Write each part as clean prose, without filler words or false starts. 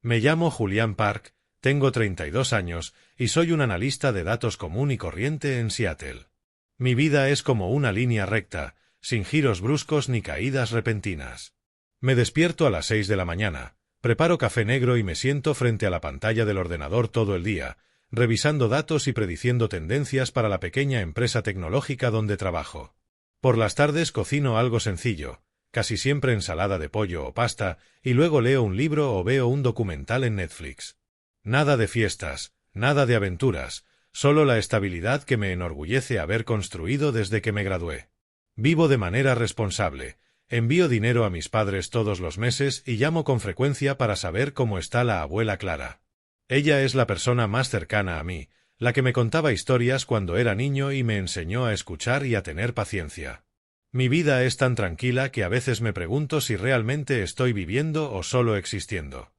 Me llamo Julian Park, tengo 32 años y soy un analista de datos común y corriente en Seattle. Mi vida es como una línea recta, sin giros bruscos ni caídas repentinas. Me despierto a las 6 de la mañana, preparo café negro y me siento frente a la pantalla del ordenador todo el día, revisando datos y prediciendo tendencias para la pequeña empresa tecnológica donde trabajo. Por las tardes cocino algo sencillo, casi siempre ensalada de pollo o pasta, y luego leo un libro o veo un documental en Netflix. Nada de fiestas, nada de aventuras, solo la estabilidad que me enorgullece haber construido desde que me gradué. Vivo de manera responsable, envío dinero a mis padres todos los meses y llamo con frecuencia para saber cómo está la abuela Clara. Ella es la persona más cercana a mí, la que me contaba historias cuando era niño y me enseñó a escuchar y a tener paciencia. Mi vida es tan tranquila que a veces me pregunto si realmente estoy viviendo o solo existiendo.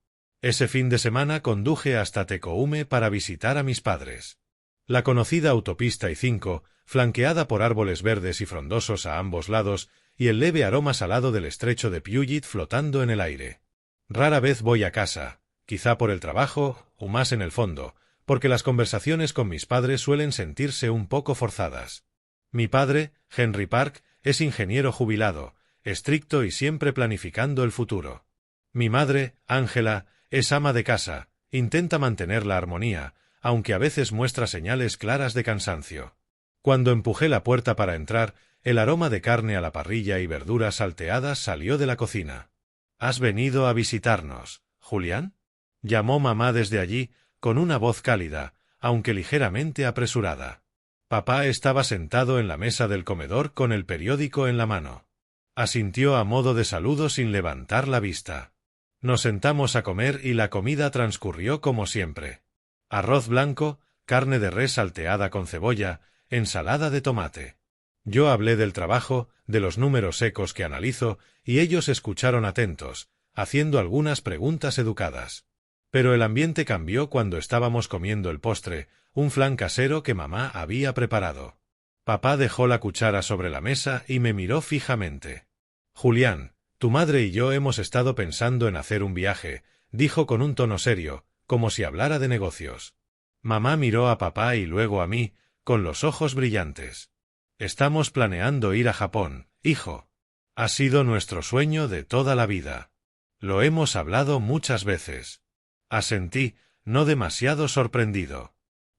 Ese fin de semana conduje hasta Tecoume para visitar a mis padres. La conocida autopista I-5, flanqueada por árboles verdes y frondosos a ambos lados, y el leve aroma salado del estrecho de Puget flotando en el aire. Rara vez voy a casa, quizá por el trabajo, o más en el fondo, porque las conversaciones con mis padres suelen sentirse un poco forzadas. Mi padre, Henry Park, es ingeniero jubilado, estricto y siempre planificando el futuro. Mi madre, Angela, es ama de casa, intenta mantener la armonía, aunque a veces muestra señales claras de cansancio. Cuando empujé la puerta para entrar, el aroma de carne a la parrilla y verduras salteadas salió de la cocina. ¿Has venido a visitarnos, Julián?, llamó mamá desde allí, con una voz cálida, aunque ligeramente apresurada. Papá estaba sentado en la mesa del comedor con el periódico en la mano. Asintió a modo de saludo sin levantar la vista. Nos sentamos a comer y la comida transcurrió como siempre. Arroz blanco, carne de res salteada con cebolla, ensalada de tomate. Yo hablé del trabajo, de los números secos que analizo, y ellos escucharon atentos, haciendo algunas preguntas educadas. Pero el ambiente cambió cuando estábamos comiendo el postre, un flan casero que mamá había preparado. Papá dejó la cuchara sobre la mesa y me miró fijamente. Julián, tu madre y yo hemos estado pensando en hacer un viaje, dijo con un tono serio, como si hablara de negocios. Mamá miró a papá y luego a mí, con los ojos brillantes. Estamos planeando ir a Japón, hijo. Ha sido nuestro sueño de toda la vida. Lo hemos hablado muchas veces. Asentí, no demasiado sorprendido.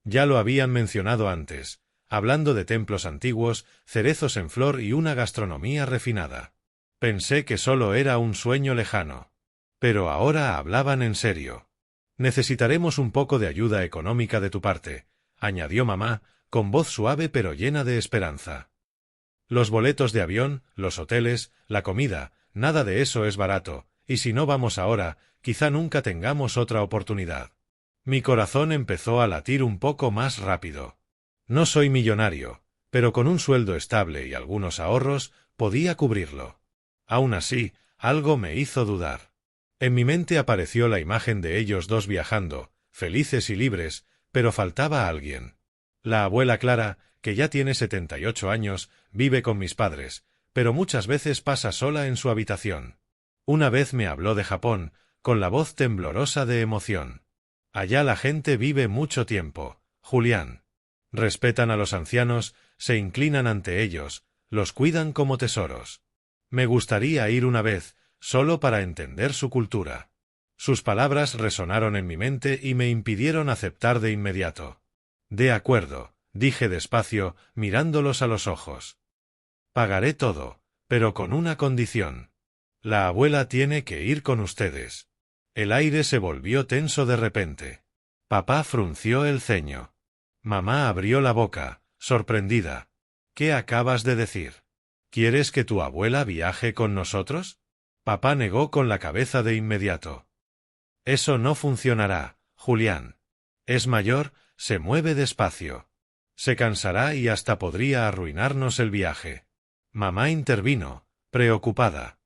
Ya lo habían mencionado antes, hablando de templos antiguos, cerezos en flor y una gastronomía refinada. Pensé que solo era un sueño lejano. Pero ahora hablaban en serio. Necesitaremos un poco de ayuda económica de tu parte, añadió mamá, con voz suave pero llena de esperanza. Los boletos de avión, los hoteles, la comida, nada de eso es barato, y si no vamos ahora, quizá nunca tengamos otra oportunidad. Mi corazón empezó a latir un poco más rápido. No soy millonario, pero con un sueldo estable y algunos ahorros, podía cubrirlo. Aún así, algo me hizo dudar. En mi mente apareció la imagen de ellos dos viajando, felices y libres, pero faltaba alguien. La abuela Clara, que ya tiene 78 años, vive con mis padres, pero muchas veces pasa sola en su habitación. Una vez me habló de Japón, con la voz temblorosa de emoción. Allá la gente vive mucho tiempo, Julián. Respetan a los ancianos, se inclinan ante ellos, los cuidan como tesoros. Me gustaría ir una vez, solo para entender su cultura. Sus palabras resonaron en mi mente y me impidieron aceptar de inmediato. De acuerdo, dije despacio, mirándolos a los ojos. Pagaré todo, pero con una condición. La abuela tiene que ir con ustedes. El aire se volvió tenso de repente. Papá frunció el ceño. Mamá abrió la boca, sorprendida. ¿Qué acabas de decir? ¿Quieres que tu abuela viaje con nosotros? Papá negó con la cabeza de inmediato. Eso no funcionará, Julián. Es mayor, se mueve despacio. Se cansará y hasta podría arruinarnos el viaje. Mamá intervino, preocupada.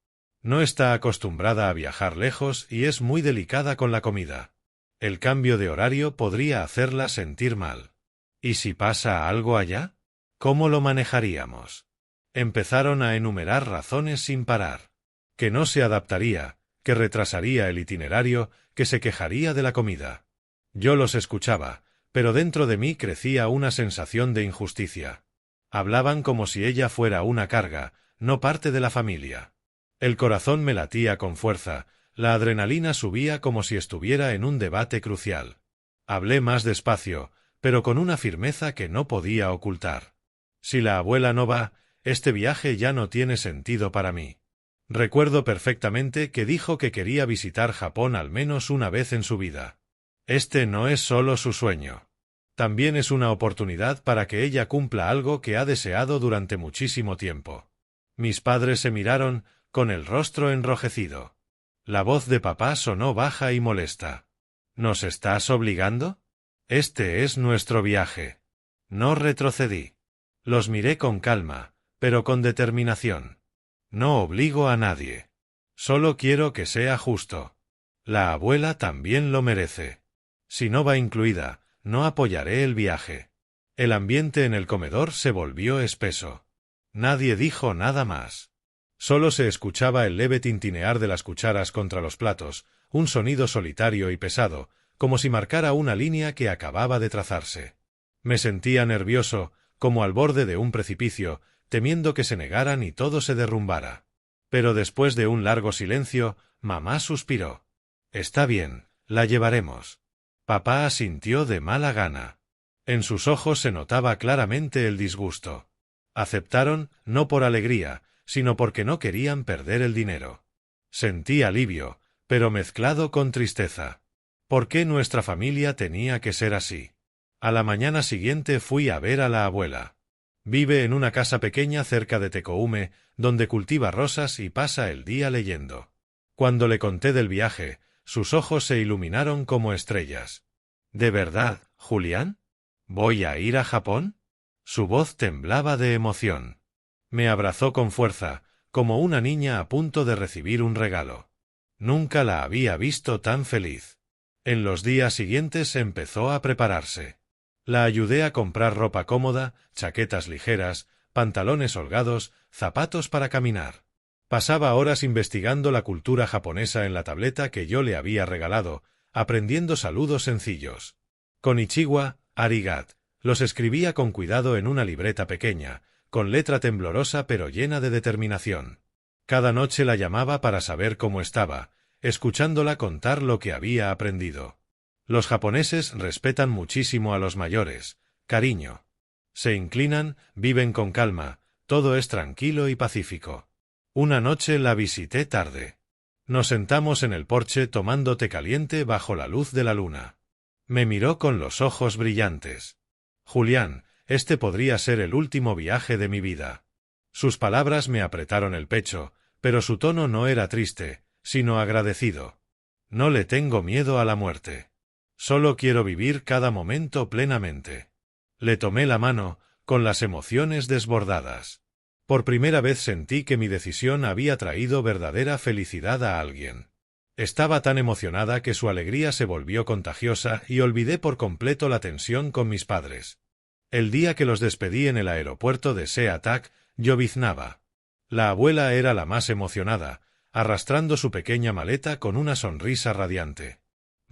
No está acostumbrada a viajar lejos y es muy delicada con la comida. El cambio de horario podría hacerla sentir mal. ¿Y si pasa algo allá? ¿Cómo lo manejaríamos? Empezaron a enumerar razones sin parar. Que no se adaptaría, que retrasaría el itinerario, que se quejaría de la comida. Yo los escuchaba, pero dentro de mí crecía una sensación de injusticia. Hablaban como si ella fuera una carga, no parte de la familia. El corazón me latía con fuerza, la adrenalina subía como si estuviera en un debate crucial. Hablé más despacio, pero con una firmeza que no podía ocultar. Si la abuela no va, este viaje ya no tiene sentido para mí. Recuerdo perfectamente que dijo que quería visitar Japón al menos una vez en su vida. Este no es solo su sueño. También es una oportunidad para que ella cumpla algo que ha deseado durante muchísimo tiempo. Mis padres se miraron, con el rostro enrojecido. La voz de papá sonó baja y molesta. ¿Nos estás obligando? Este es nuestro viaje. No retrocedí. Los miré con calma, pero con determinación. No obligo a nadie. Solo quiero que sea justo. La abuela también lo merece. Si no va incluida, no apoyaré el viaje. El ambiente en el comedor se volvió espeso. Nadie dijo nada más. Solo se escuchaba el leve tintinear de las cucharas contra los platos, un sonido solitario y pesado, como si marcara una línea que acababa de trazarse. Me sentía nervioso, como al borde de un precipicio, temiendo que se negaran y todo se derrumbara. Pero después de un largo silencio, mamá suspiró. «Está bien, la llevaremos». Papá asintió de mala gana. En sus ojos se notaba claramente el disgusto. Aceptaron, no por alegría, sino porque no querían perder el dinero. Sentí alivio, pero mezclado con tristeza. ¿Por qué nuestra familia tenía que ser así? A la mañana siguiente fui a ver a la abuela. Vive en una casa pequeña cerca de Tecoume, donde cultiva rosas y pasa el día leyendo. Cuando le conté del viaje, sus ojos se iluminaron como estrellas. ¿De verdad, Julián? ¿Voy a ir a Japón? Su voz temblaba de emoción. Me abrazó con fuerza, como una niña a punto de recibir un regalo. Nunca la había visto tan feliz. En los días siguientes empezó a prepararse. La ayudé a comprar ropa cómoda, chaquetas ligeras, pantalones holgados, zapatos para caminar. Pasaba horas investigando la cultura japonesa en la tableta que yo le había regalado, aprendiendo saludos sencillos. Konnichiwa, arigat. Los escribía con cuidado en una libreta pequeña, con letra temblorosa pero llena de determinación. Cada noche la llamaba para saber cómo estaba, escuchándola contar lo que había aprendido. Los japoneses respetan muchísimo a los mayores, cariño. Se inclinan, viven con calma, todo es tranquilo y pacífico. Una noche la visité tarde. Nos sentamos en el porche tomando té caliente bajo la luz de la luna. Me miró con los ojos brillantes. Julián, este podría ser el último viaje de mi vida. Sus palabras me apretaron el pecho, pero su tono no era triste, sino agradecido. No le tengo miedo a la muerte. Solo quiero vivir cada momento plenamente. Le tomé la mano, con las emociones desbordadas. Por primera vez sentí que mi decisión había traído verdadera felicidad a alguien. Estaba tan emocionada que su alegría se volvió contagiosa y olvidé por completo la tensión con mis padres. El día que los despedí en el aeropuerto de Seatak, lloviznaba. La abuela era la más emocionada, arrastrando su pequeña maleta con una sonrisa radiante.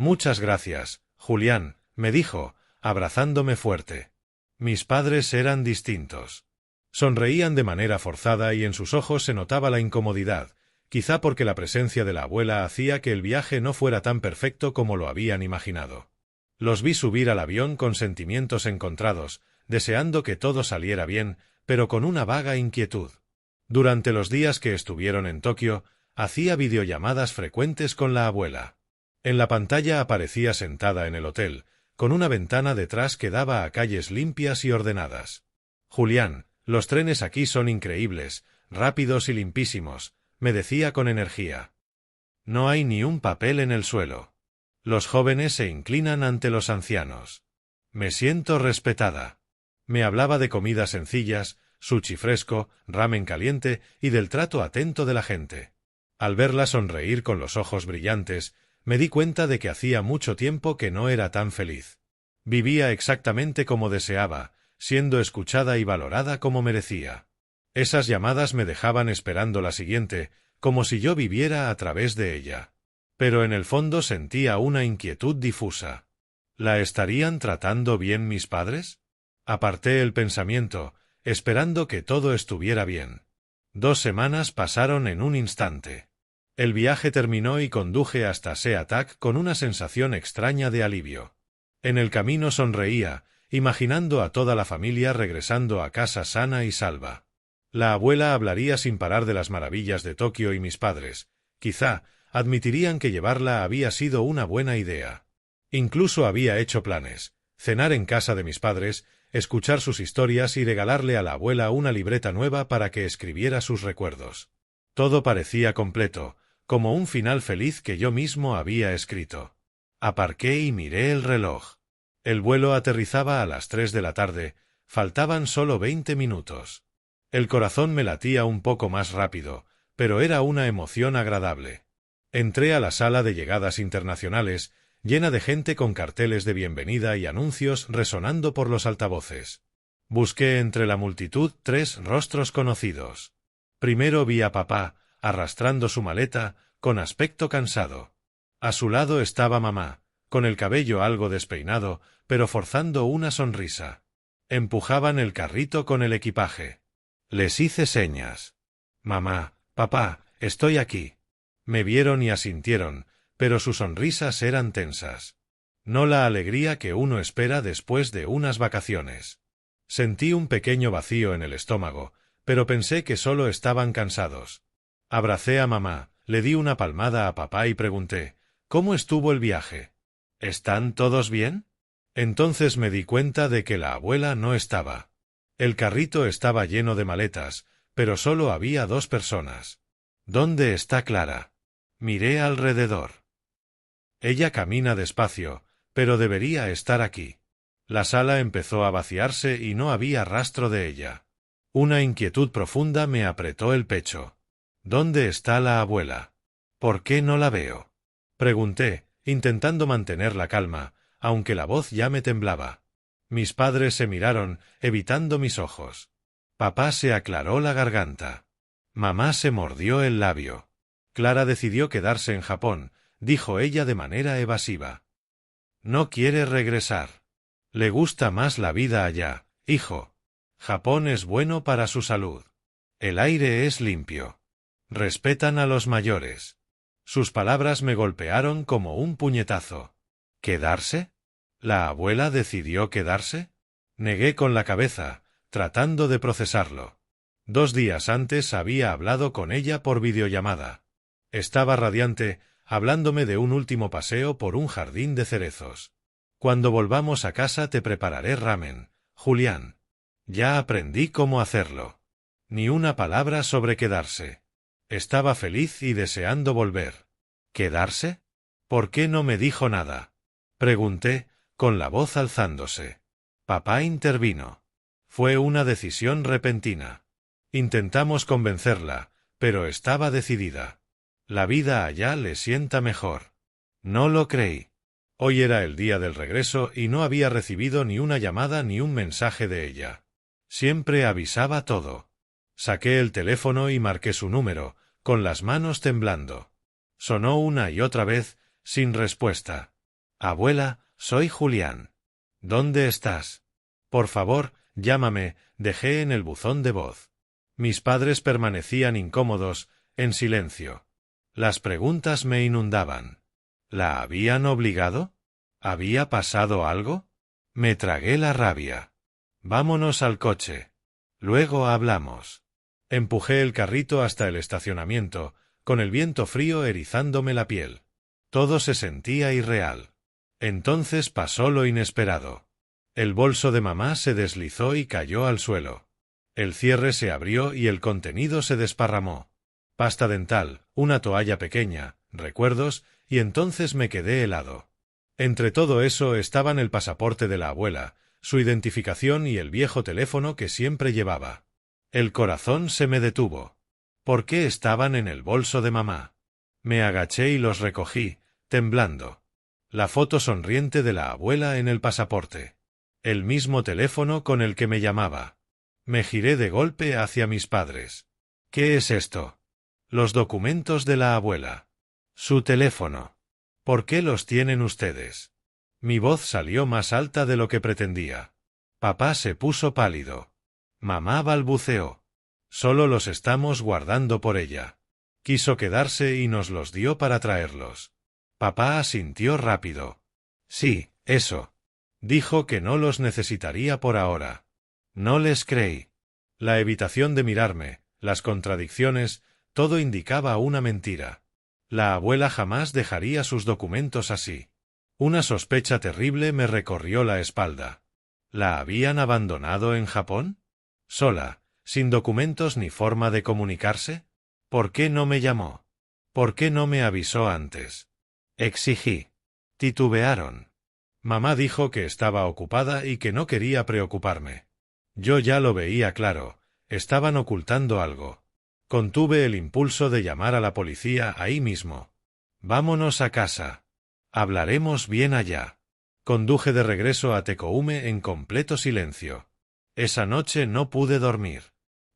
«Muchas gracias, Julián», me dijo, abrazándome fuerte. Mis padres eran distintos. Sonreían de manera forzada y en sus ojos se notaba la incomodidad, quizá porque la presencia de la abuela hacía que el viaje no fuera tan perfecto como lo habían imaginado. Los vi subir al avión con sentimientos encontrados, deseando que todo saliera bien, pero con una vaga inquietud. Durante los días que estuvieron en Tokio, hacía videollamadas frecuentes con la abuela. En la pantalla aparecía sentada en el hotel, con una ventana detrás que daba a calles limpias y ordenadas. «Julián, los trenes aquí son increíbles, rápidos y limpísimos», me decía con energía. «No hay ni un papel en el suelo. Los jóvenes se inclinan ante los ancianos. Me siento respetada». Me hablaba de comidas sencillas, sushi fresco, ramen caliente y del trato atento de la gente. Al verla sonreír con los ojos brillantes, me di cuenta de que hacía mucho tiempo que no era tan feliz. Vivía exactamente como deseaba, siendo escuchada y valorada como merecía. Esas llamadas me dejaban esperando la siguiente, como si yo viviera a través de ella. pero en el fondo sentía una inquietud difusa. ¿La estarían tratando bien mis padres? Aparté el pensamiento, esperando que todo estuviera bien. 2 semanas pasaron en un instante. El viaje terminó y conduje hasta Seatac con una sensación extraña de alivio. En el camino sonreía, imaginando a toda la familia regresando a casa sana y salva. La abuela hablaría sin parar de las maravillas de Tokio y mis padres. Quizá admitirían que llevarla había sido una buena idea. Incluso había hecho planes: cenar en casa de mis padres, escuchar sus historias y regalarle a la abuela una libreta nueva para que escribiera sus recuerdos. Todo parecía completo, como un final feliz que yo mismo había escrito. Aparqué y miré el reloj. El vuelo aterrizaba a las 3 de la tarde, faltaban solo 20 minutos. El corazón me latía un poco más rápido, pero era una emoción agradable. Entré a la sala de llegadas internacionales, llena de gente con carteles de bienvenida y anuncios resonando por los altavoces. Busqué entre la multitud 3 rostros conocidos. Primero vi a papá, arrastrando su maleta, con aspecto cansado. A su lado estaba mamá, con el cabello algo despeinado, pero forzando una sonrisa. Empujaban el carrito con el equipaje. Les hice señas. Mamá, papá, estoy aquí. Me vieron y asintieron, pero sus sonrisas eran tensas. No la alegría que uno espera después de unas vacaciones. Sentí un pequeño vacío en el estómago, pero pensé que solo estaban cansados. Abracé a mamá, le di una palmada a papá y pregunté: ¿cómo estuvo el viaje? ¿Están todos bien? Entonces me di cuenta de que la abuela no estaba. El carrito estaba lleno de maletas, pero solo había 2 personas. ¿Dónde está Clara? Miré alrededor. Ella camina despacio, pero debería estar aquí. La sala empezó a vaciarse y no había rastro de ella. Una inquietud profunda me apretó el pecho. ¿Dónde está la abuela? ¿Por qué no la veo? Pregunté, intentando mantener la calma, aunque la voz ya me temblaba. Mis padres se miraron, evitando mis ojos. Papá se aclaró la garganta. Mamá se mordió el labio. Clara decidió quedarse en Japón, dijo ella de manera evasiva. No quiere regresar. Le gusta más la vida allá, hijo. Japón es bueno para su salud. El aire es limpio. Respetan a los mayores. Sus palabras me golpearon como un puñetazo. ¿Quedarse? ¿La abuela decidió quedarse? Negué con la cabeza, tratando de procesarlo. 2 días antes había hablado con ella por videollamada. Estaba radiante, hablándome de un último paseo por un jardín de cerezos. Cuando volvamos a casa te prepararé ramen, Julián. Ya aprendí cómo hacerlo. Ni una palabra sobre quedarse. Estaba feliz y deseando volver. ¿Quedarse? ¿Por qué no me dijo nada? Pregunté, con la voz alzándose. Papá intervino. Fue una decisión repentina. Intentamos convencerla, pero estaba decidida. La vida allá le sienta mejor. No lo creí. Hoy era el día del regreso y no había recibido ni una llamada ni un mensaje de ella. Siempre avisaba todo. Saqué el teléfono y marqué su número, con las manos temblando. Sonó una y otra vez, sin respuesta. Abuela, soy Julián. ¿Dónde estás? Por favor, llámame, dejé en el buzón de voz. Mis padres permanecían incómodos, en silencio. Las preguntas me inundaban. ¿La habían obligado? ¿Había pasado algo? Me tragué la rabia. Vámonos al coche. Luego hablamos. Empujé el carrito hasta el estacionamiento, con el viento frío erizándome la piel. Todo se sentía irreal. Entonces pasó lo inesperado. El bolso de mamá se deslizó y cayó al suelo. El cierre se abrió y el contenido se desparramó. Pasta dental, una toalla pequeña, recuerdos, y entonces me quedé helado. Entre todo eso estaban el pasaporte de la abuela, su identificación y el viejo teléfono que siempre llevaba. El corazón se me detuvo. ¿Por qué estaban en el bolso de mamá? Me agaché y los recogí, temblando. La foto sonriente de la abuela en el pasaporte. El mismo teléfono con el que me llamaba. Me giré de golpe hacia mis padres. ¿Qué es esto? Los documentos de la abuela. Su teléfono. ¿Por qué los tienen ustedes? Mi voz salió más alta de lo que pretendía. Papá se puso pálido. Mamá balbuceó. Solo los estamos guardando por ella. Quiso quedarse y nos los dio para traerlos. Papá asintió rápido. Sí, eso. Dijo que no los necesitaría por ahora. No les creí. La evitación de mirarme, las contradicciones, todo indicaba una mentira. La abuela jamás dejaría sus documentos así. Una sospecha terrible me recorrió la espalda. ¿La habían abandonado en Japón? ¿Sola, sin documentos ni forma de comunicarse? ¿Por qué no me llamó? ¿Por qué no me avisó antes? Exigí. Titubearon. Mamá dijo que estaba ocupada y que no quería preocuparme. Yo ya lo veía claro, estaban ocultando algo. Contuve el impulso de llamar a la policía ahí mismo. Vámonos a casa. Hablaremos bien allá. Conduje de regreso a Tekoume en completo silencio. Esa noche no pude dormir.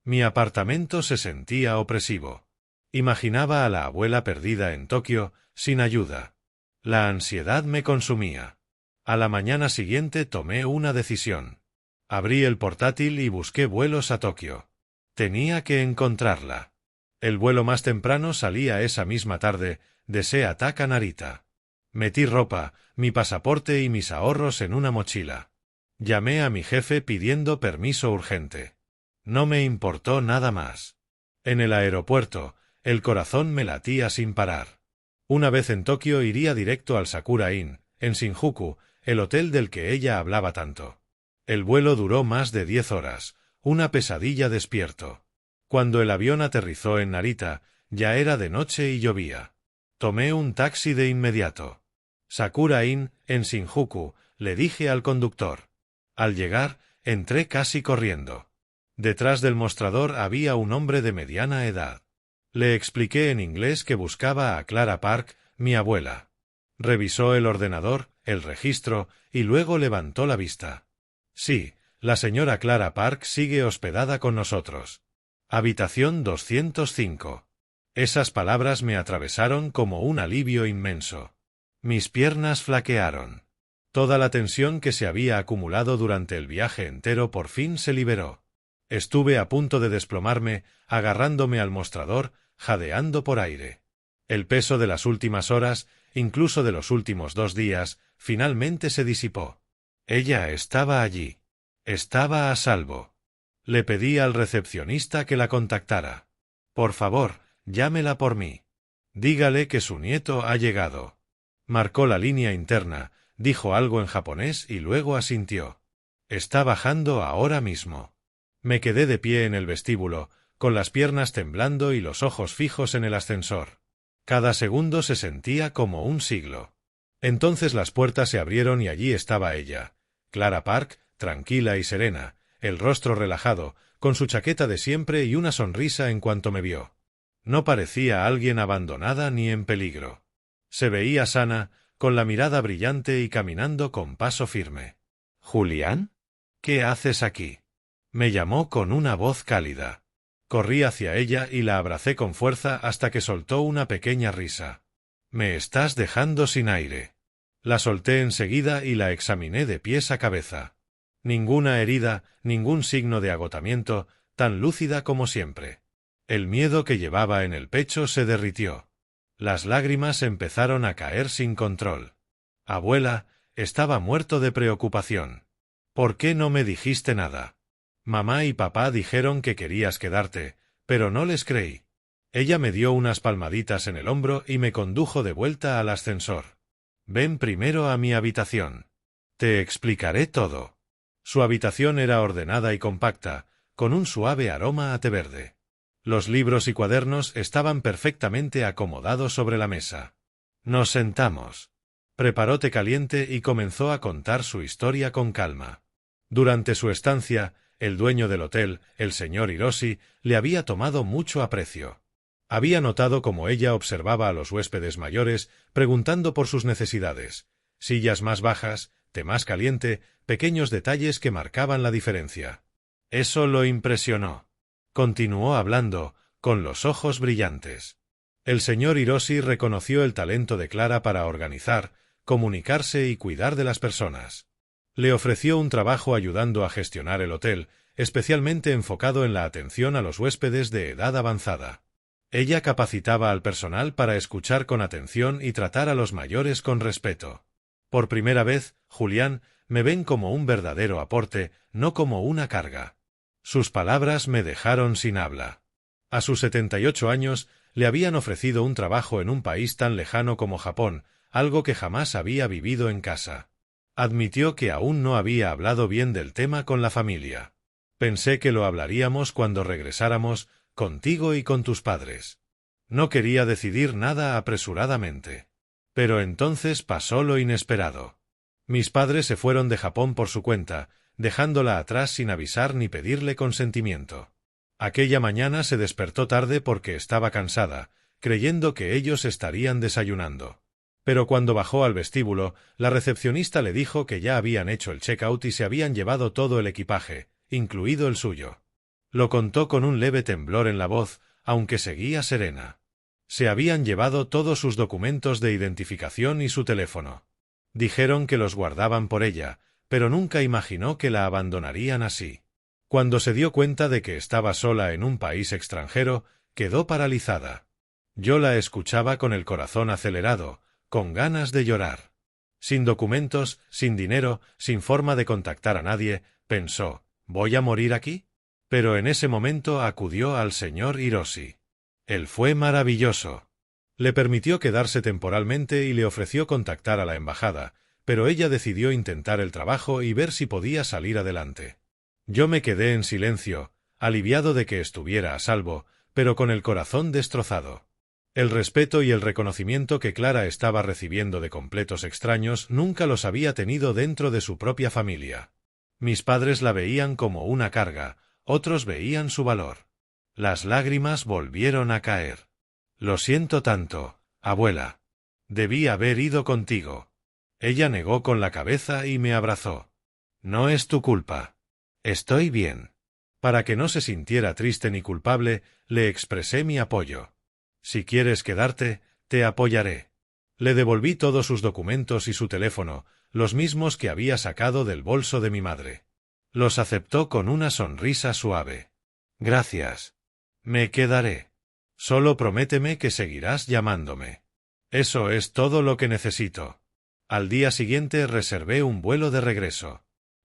Mi apartamento se sentía opresivo. Imaginaba a la abuela perdida en Tokio, sin ayuda. La ansiedad me consumía. A la mañana siguiente tomé una decisión. Abrí el portátil y busqué vuelos a Tokio. Tenía que encontrarla. El vuelo más temprano salía esa misma tarde, de Seattle a Narita. Metí ropa, mi pasaporte y mis ahorros en una mochila. Llamé a mi jefe pidiendo permiso urgente. No me importó nada más. En el aeropuerto, el corazón me latía sin parar. Una vez en Tokio iría directo al Sakura Inn, en Shinjuku, el hotel del que ella hablaba tanto. El vuelo duró más de 10 horas, una pesadilla despierto. Cuando el avión aterrizó en Narita, ya era de noche y llovía. Tomé un taxi de inmediato. Sakura Inn, en Shinjuku, le dije al conductor. Al llegar, entré casi corriendo. Detrás del mostrador había un hombre de mediana edad. Le expliqué en inglés que buscaba a Clara Park, mi abuela. Revisó el ordenador, el registro, y luego levantó la vista. Sí, la señora Clara Park sigue hospedada con nosotros. Habitación 205. Esas palabras me atravesaron como un alivio inmenso. Mis piernas flaquearon. Toda la tensión que se había acumulado durante el viaje entero por fin se liberó. Estuve a punto de desplomarme, agarrándome al mostrador, jadeando por aire. El peso de las últimas horas, incluso de los últimos 2 días, finalmente se disipó. Ella estaba allí. Estaba a salvo. Le pedí al recepcionista que la contactara. Por favor, llámela por mí. Dígale que su nieto ha llegado. Marcó la línea interna, dijo algo en japonés y luego asintió. Está bajando ahora mismo. Me quedé de pie en el vestíbulo, con las piernas temblando y los ojos fijos en el ascensor. Cada segundo se sentía como un siglo. Entonces las puertas se abrieron y allí estaba ella, Clara Park, tranquila y serena, el rostro relajado, con su chaqueta de siempre y una sonrisa en cuanto me vio. No parecía alguien abandonada ni en peligro. Se veía sana, con la mirada brillante y caminando con paso firme. —¿Julián? ¿Qué haces aquí? Me llamó con una voz cálida. Corrí hacia ella y la abracé con fuerza hasta que soltó una pequeña risa. —Me estás dejando sin aire. La solté enseguida y la examiné de pies a cabeza. Ninguna herida, ningún signo de agotamiento, tan lúcida como siempre. El miedo que llevaba en el pecho se derritió. Las lágrimas empezaron a caer sin control. Abuela, estaba muerto de preocupación. ¿Por qué no me dijiste nada? Mamá y papá dijeron que querías quedarte, pero no les creí. Ella me dio unas palmaditas en el hombro y me condujo de vuelta al ascensor. Ven primero a mi habitación. Te explicaré todo. Su habitación era ordenada y compacta, con un suave aroma a té verde. Los libros y cuadernos estaban perfectamente acomodados sobre la mesa. Nos sentamos. Preparó té caliente y comenzó a contar su historia con calma. Durante su estancia, el dueño del hotel, el señor Hiroshi, le había tomado mucho aprecio. Había notado cómo ella observaba a los huéspedes mayores, preguntando por sus necesidades. Sillas más bajas, té más caliente, pequeños detalles que marcaban la diferencia. Eso lo impresionó. Continuó hablando, con los ojos brillantes. El señor Hiroshi reconoció el talento de Clara para organizar, comunicarse y cuidar de las personas. Le ofreció un trabajo ayudando a gestionar el hotel, especialmente enfocado en la atención a los huéspedes de edad avanzada. Ella capacitaba al personal para escuchar con atención y tratar a los mayores con respeto. Por primera vez, Julián, me ven como un verdadero aporte, no como una carga. Sus palabras me dejaron sin habla. A sus 78 años, le habían ofrecido un trabajo en un país tan lejano como Japón, algo que jamás había vivido en casa. Admitió que aún no había hablado bien del tema con la familia. Pensé que lo hablaríamos cuando regresáramos, contigo y con tus padres. No quería decidir nada apresuradamente. Pero entonces pasó lo inesperado. Mis padres se fueron de Japón por su cuenta, dejándola atrás sin avisar ni pedirle consentimiento. Aquella mañana se despertó tarde porque estaba cansada, creyendo que ellos estarían desayunando. Pero cuando bajó al vestíbulo, la recepcionista le dijo que ya habían hecho el check-out y se habían llevado todo el equipaje, incluido el suyo. Lo contó con un leve temblor en la voz, aunque seguía serena. Se habían llevado todos sus documentos de identificación y su teléfono. Dijeron que los guardaban por ella, pero nunca imaginó que la abandonarían así. Cuando se dio cuenta de que estaba sola en un país extranjero, quedó paralizada. Yo la escuchaba con el corazón acelerado, con ganas de llorar. Sin documentos, sin dinero, sin forma de contactar a nadie, pensó, ¿voy a morir aquí? Pero en ese momento acudió al señor Hiroshi. Él fue maravilloso. Le permitió quedarse temporalmente y le ofreció contactar a la embajada, pero ella decidió intentar el trabajo y ver si podía salir adelante. Yo me quedé en silencio, aliviado de que estuviera a salvo, pero con el corazón destrozado. El respeto y el reconocimiento que Clara estaba recibiendo de completos extraños nunca los había tenido dentro de su propia familia. Mis padres la veían como una carga, otros veían su valor. Las lágrimas volvieron a caer. Lo siento tanto, abuela. Debí haber ido contigo. Ella negó con la cabeza y me abrazó. No es tu culpa. Estoy bien. Para que no se sintiera triste ni culpable, le expresé mi apoyo. Si quieres quedarte, te apoyaré. Le devolví todos sus documentos y su teléfono, los mismos que había sacado del bolso de mi madre. Los aceptó con una sonrisa suave. Gracias. Me quedaré. Solo prométeme que seguirás llamándome. Eso es todo lo que necesito. Al día siguiente reservé un vuelo de regreso.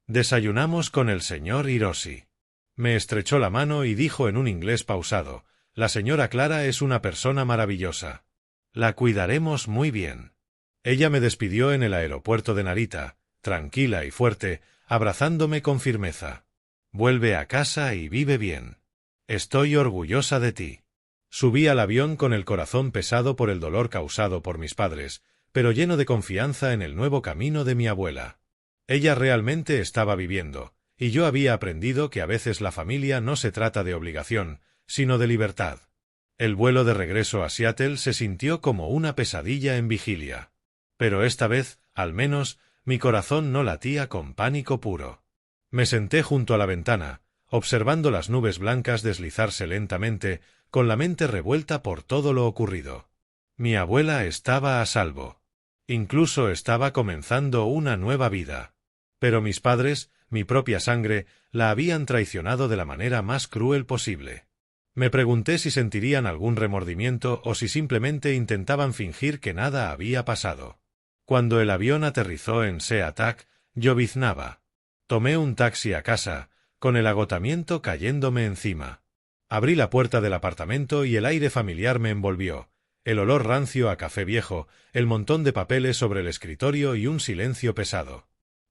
Desayunamos con el señor Hiroshi. Me estrechó la mano y dijo en un inglés pausado, «La señora Clara es una persona maravillosa. La cuidaremos muy bien». Ella me despidió en el aeropuerto de Narita, tranquila y fuerte, abrazándome con firmeza. «Vuelve a casa y vive bien. Estoy orgullosa de ti». Subí al avión con el corazón pesado por el dolor causado por mis padres, pero lleno de confianza en el nuevo camino de mi abuela. Ella realmente estaba viviendo, y yo había aprendido que a veces la familia no se trata de obligación, sino de libertad. El vuelo de regreso a Seattle se sintió como una pesadilla en vigilia. Pero esta vez, al menos, mi corazón no latía con pánico puro. Me senté junto a la ventana, observando las nubes blancas deslizarse lentamente, con la mente revuelta por todo lo ocurrido. Mi abuela estaba a salvo. Incluso estaba comenzando una nueva vida. Pero mis padres, mi propia sangre, la habían traicionado de la manera más cruel posible. Me pregunté si sentirían algún remordimiento o si simplemente intentaban fingir que nada había pasado. Cuando el avión aterrizó en Seattle, lloviznaba. Tomé un taxi a casa, con el agotamiento cayéndome encima. Abrí la puerta del apartamento y el aire familiar me envolvió, el olor rancio a café viejo, el montón de papeles sobre el escritorio y un silencio pesado.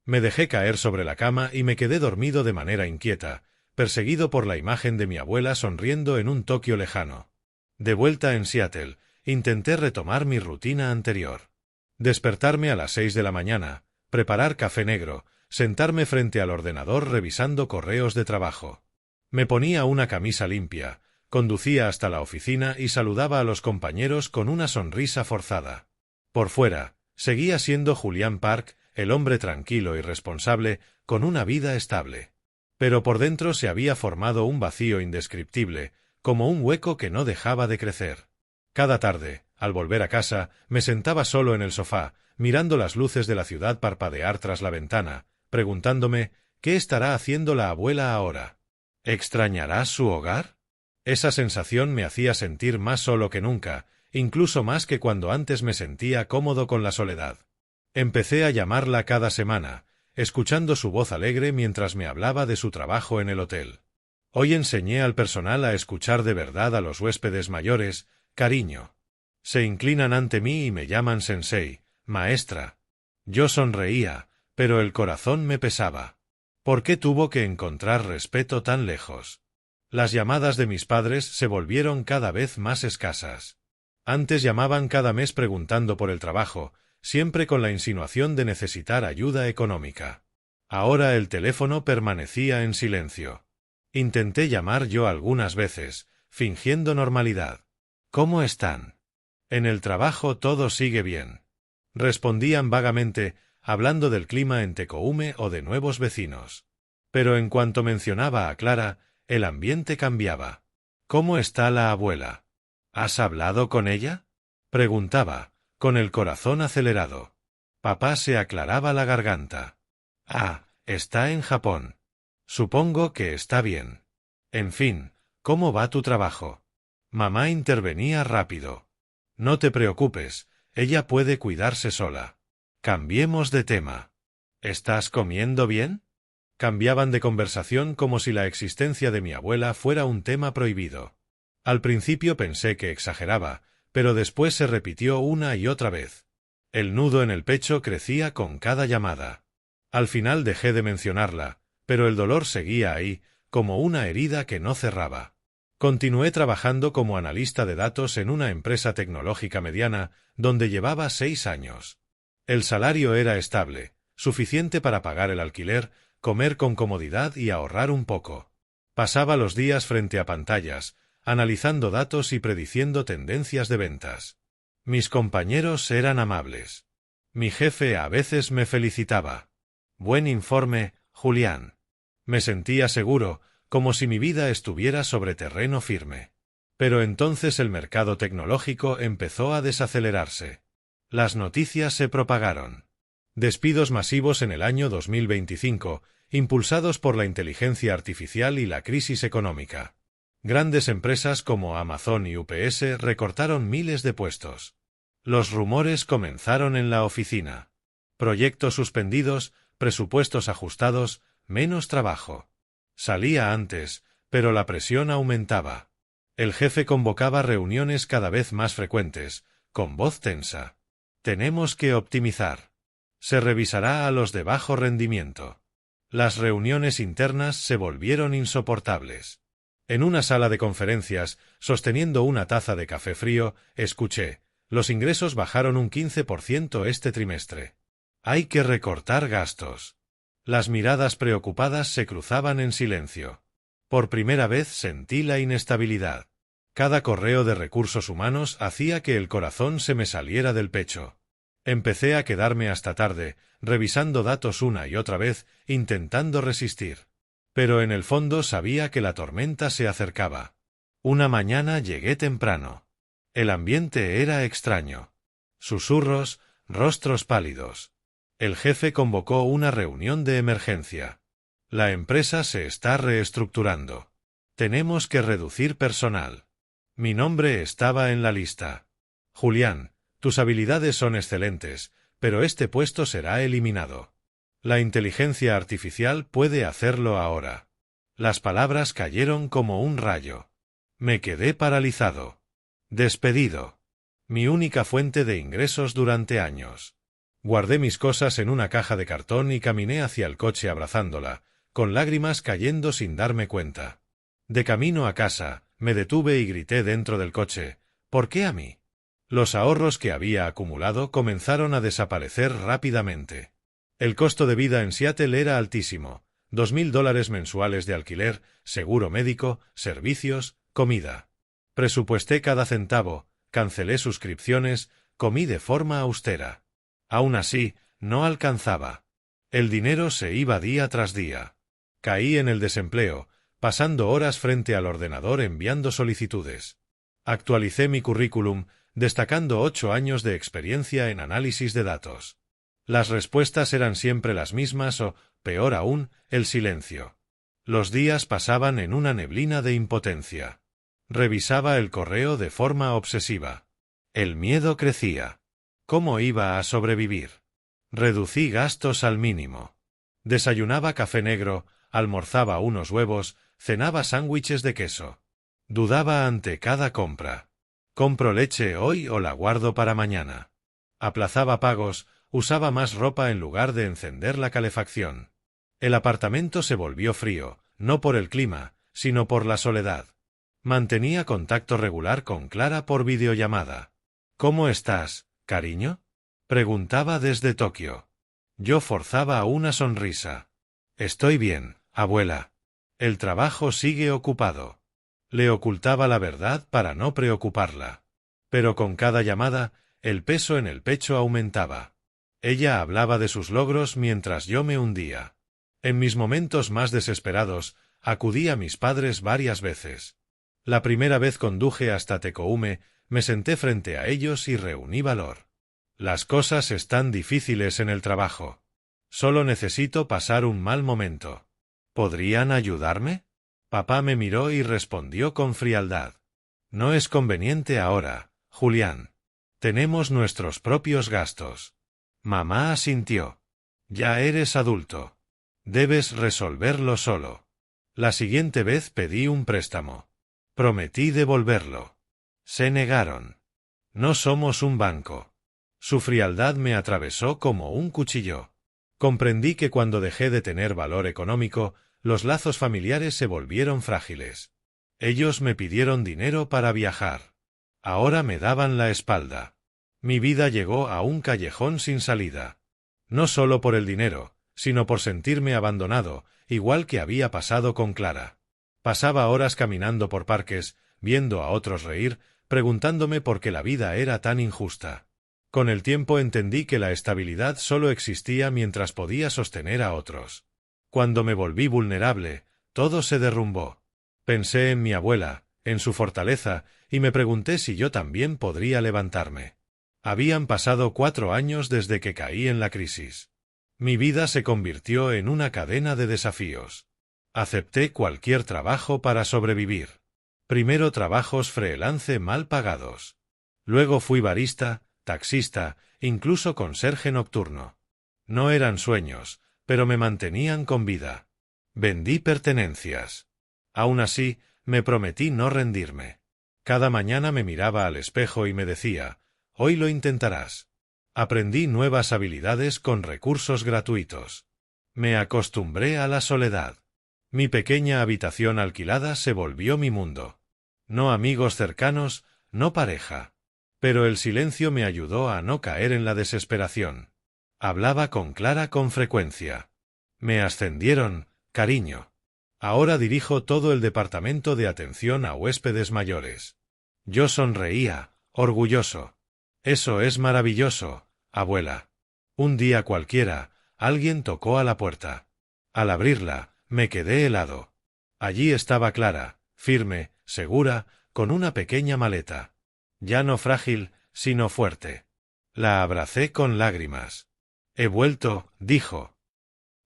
Me dejé caer sobre la cama y me quedé dormido de manera inquieta, perseguido por la imagen de mi abuela sonriendo en un Tokio lejano. De vuelta en Seattle, intenté retomar mi rutina anterior. Despertarme a las 6 de la mañana, preparar café negro, sentarme frente al ordenador revisando correos de trabajo. Me ponía una camisa limpia, conducía hasta la oficina y saludaba a los compañeros con una sonrisa forzada. Por fuera, seguía siendo Julián Park, el hombre tranquilo y responsable, con una vida estable. Pero por dentro se había formado un vacío indescriptible, como un hueco que no dejaba de crecer. Cada tarde, al volver a casa, me sentaba solo en el sofá, mirando las luces de la ciudad parpadear tras la ventana, preguntándome ¿qué estará haciendo la abuela ahora? ¿Extrañará su hogar? Esa sensación me hacía sentir más solo que nunca, incluso más que cuando antes me sentía cómodo con la soledad. Empecé a llamarla cada semana, escuchando su voz alegre mientras me hablaba de su trabajo en el hotel. Hoy enseñé al personal a escuchar de verdad a los huéspedes mayores, cariño. Se inclinan ante mí y me llaman sensei, maestra. Yo sonreía, pero el corazón me pesaba. ¿Por qué tuvo que encontrar respeto tan lejos? Las llamadas de mis padres se volvieron cada vez más escasas. Antes llamaban cada mes preguntando por el trabajo, siempre con la insinuación de necesitar ayuda económica. Ahora el teléfono permanecía en silencio. Intenté llamar yo algunas veces, fingiendo normalidad. ¿Cómo están? En el trabajo todo sigue bien. Respondían vagamente, hablando del clima en Tecoume o de nuevos vecinos. Pero en cuanto mencionaba a Clara, el ambiente cambiaba. ¿Cómo está la abuela? ¿Has hablado con ella? Preguntaba, con el corazón acelerado. Papá se aclaraba la garganta. Ah, está en Japón. Supongo que está bien. En fin, ¿cómo va tu trabajo? Mamá intervenía rápido. No te preocupes, ella puede cuidarse sola. Cambiemos de tema. ¿Estás comiendo bien? Cambiaban de conversación como si la existencia de mi abuela fuera un tema prohibido. Al principio pensé que exageraba, pero después se repitió una y otra vez. El nudo en el pecho crecía con cada llamada. Al final dejé de mencionarla, pero el dolor seguía ahí, como una herida que no cerraba. Continué trabajando como analista de datos en una empresa tecnológica mediana, donde llevaba 6 años. El salario era estable, suficiente para pagar el alquiler, comer con comodidad y ahorrar un poco. Pasaba los días frente a pantallas, analizando datos y prediciendo tendencias de ventas. Mis compañeros eran amables. Mi jefe a veces me felicitaba. Buen informe, Julián. Me sentía seguro, como si mi vida estuviera sobre terreno firme. Pero entonces el mercado tecnológico empezó a desacelerarse. Las noticias se propagaron. Despidos masivos en el año 2025, impulsados por la inteligencia artificial y la crisis económica. Grandes empresas como Amazon y UPS recortaron miles de puestos. Los rumores comenzaron en la oficina. Proyectos suspendidos, presupuestos ajustados, menos trabajo. Salía antes, pero la presión aumentaba. El jefe convocaba reuniones cada vez más frecuentes, con voz tensa. Tenemos que optimizar. Se revisará a los de bajo rendimiento. Las reuniones internas se volvieron insoportables. En una sala de conferencias, sosteniendo una taza de café frío, escuché: los ingresos bajaron un 15% este trimestre. Hay que recortar gastos. Las miradas preocupadas se cruzaban en silencio. Por primera vez sentí la inestabilidad. Cada correo de recursos humanos hacía que el corazón se me saliera del pecho. Empecé a quedarme hasta tarde, revisando datos una y otra vez, intentando resistir. Pero en el fondo sabía que la tormenta se acercaba. Una mañana llegué temprano. El ambiente era extraño. Susurros, rostros pálidos. El jefe convocó una reunión de emergencia. La empresa se está reestructurando. Tenemos que reducir personal. Mi nombre estaba en la lista. Julián, tus habilidades son excelentes, pero este puesto será eliminado. La inteligencia artificial puede hacerlo ahora. Las palabras cayeron como un rayo. Me quedé paralizado. Despedido. Mi única fuente de ingresos durante años. Guardé mis cosas en una caja de cartón y caminé hacia el coche abrazándola, con lágrimas cayendo sin darme cuenta. De camino a casa, me detuve y grité dentro del coche: ¿por qué a mí? Los ahorros que había acumulado comenzaron a desaparecer rápidamente. El costo de vida en Seattle era altísimo: $2.000 mensuales de alquiler, seguro médico, servicios, comida. Presupuesté cada centavo, cancelé suscripciones, comí de forma austera. Aún así, no alcanzaba. El dinero se iba día tras día. Caí en el desempleo, pasando horas frente al ordenador enviando solicitudes. Actualicé mi currículum, destacando 8 años de experiencia en análisis de datos. Las respuestas eran siempre las mismas o, peor aún, el silencio. Los días pasaban en una neblina de impotencia. Revisaba el correo de forma obsesiva. El miedo crecía. ¿Cómo iba a sobrevivir? Reducí gastos al mínimo. Desayunaba café negro, almorzaba unos huevos, cenaba sándwiches de queso. Dudaba ante cada compra. ¿Compro leche hoy o la guardo para mañana? Aplazaba pagos, usaba más ropa en lugar de encender la calefacción. El apartamento se volvió frío, no por el clima, sino por la soledad. Mantenía contacto regular con Clara por videollamada. ¿Cómo estás, cariño? Preguntaba desde Tokio. Yo forzaba una sonrisa. Estoy bien, abuela. El trabajo sigue ocupado. Le ocultaba la verdad para no preocuparla. Pero con cada llamada, el peso en el pecho aumentaba. Ella hablaba de sus logros mientras yo me hundía. En mis momentos más desesperados, acudí a mis padres varias veces. La primera vez conduje hasta Tecoume, me senté frente a ellos y reuní valor. Las cosas están difíciles en el trabajo. Solo necesito pasar un mal momento. ¿Podrían ayudarme? Papá me miró y respondió con frialdad. No es conveniente ahora, Julián. Tenemos nuestros propios gastos. Mamá asintió. Ya eres adulto. Debes resolverlo solo. La siguiente vez pedí un préstamo. Prometí devolverlo. Se negaron. No somos un banco. Su frialdad me atravesó como un cuchillo. Comprendí que cuando dejé de tener valor económico, los lazos familiares se volvieron frágiles. Ellos me pidieron dinero para viajar. Ahora me daban la espalda. Mi vida llegó a un callejón sin salida. No solo por el dinero, sino por sentirme abandonado, igual que había pasado con Clara. Pasaba horas caminando por parques, viendo a otros reír, preguntándome por qué la vida era tan injusta. Con el tiempo entendí que la estabilidad solo existía mientras podía sostener a otros. Cuando me volví vulnerable, todo se derrumbó. Pensé en mi abuela, en su fortaleza, y me pregunté si yo también podría levantarme. Habían pasado 4 años desde que caí en la crisis. Mi vida se convirtió en una cadena de desafíos. Acepté cualquier trabajo para sobrevivir. Primero trabajos freelance mal pagados. Luego fui barista, taxista, incluso conserje nocturno. No eran sueños, pero me mantenían con vida. Vendí pertenencias. Aún así, me prometí no rendirme. Cada mañana me miraba al espejo y me decía, hoy lo intentarás. Aprendí nuevas habilidades con recursos gratuitos. Me acostumbré a la soledad. Mi pequeña habitación alquilada se volvió mi mundo. No amigos cercanos, no pareja. Pero el silencio me ayudó a no caer en la desesperación. Hablaba con Clara con frecuencia. Me ascendieron, cariño. Ahora dirijo todo el departamento de atención a huéspedes mayores. Yo sonreía, orgulloso. Eso es maravilloso, abuela. Un día cualquiera, alguien tocó a la puerta. Al abrirla, me quedé helado. Allí estaba Clara, firme, segura, con una pequeña maleta. Ya no frágil, sino fuerte. La abracé con lágrimas. He vuelto, dijo.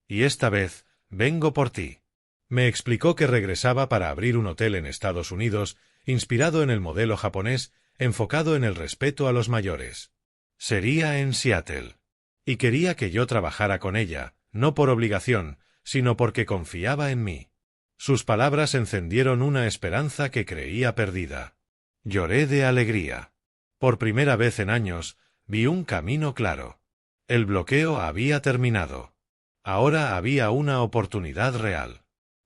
Y esta vez, vengo por ti. Me explicó que regresaba para abrir un hotel en Estados Unidos, inspirado en el modelo japonés, enfocado en el respeto a los mayores. Sería en Seattle. Y quería que yo trabajara con ella, no por obligación, sino porque confiaba en mí. Sus palabras encendieron una esperanza que creía perdida. Lloré de alegría. Por primera vez en años, vi un camino claro. El bloqueo había terminado. Ahora había una oportunidad real.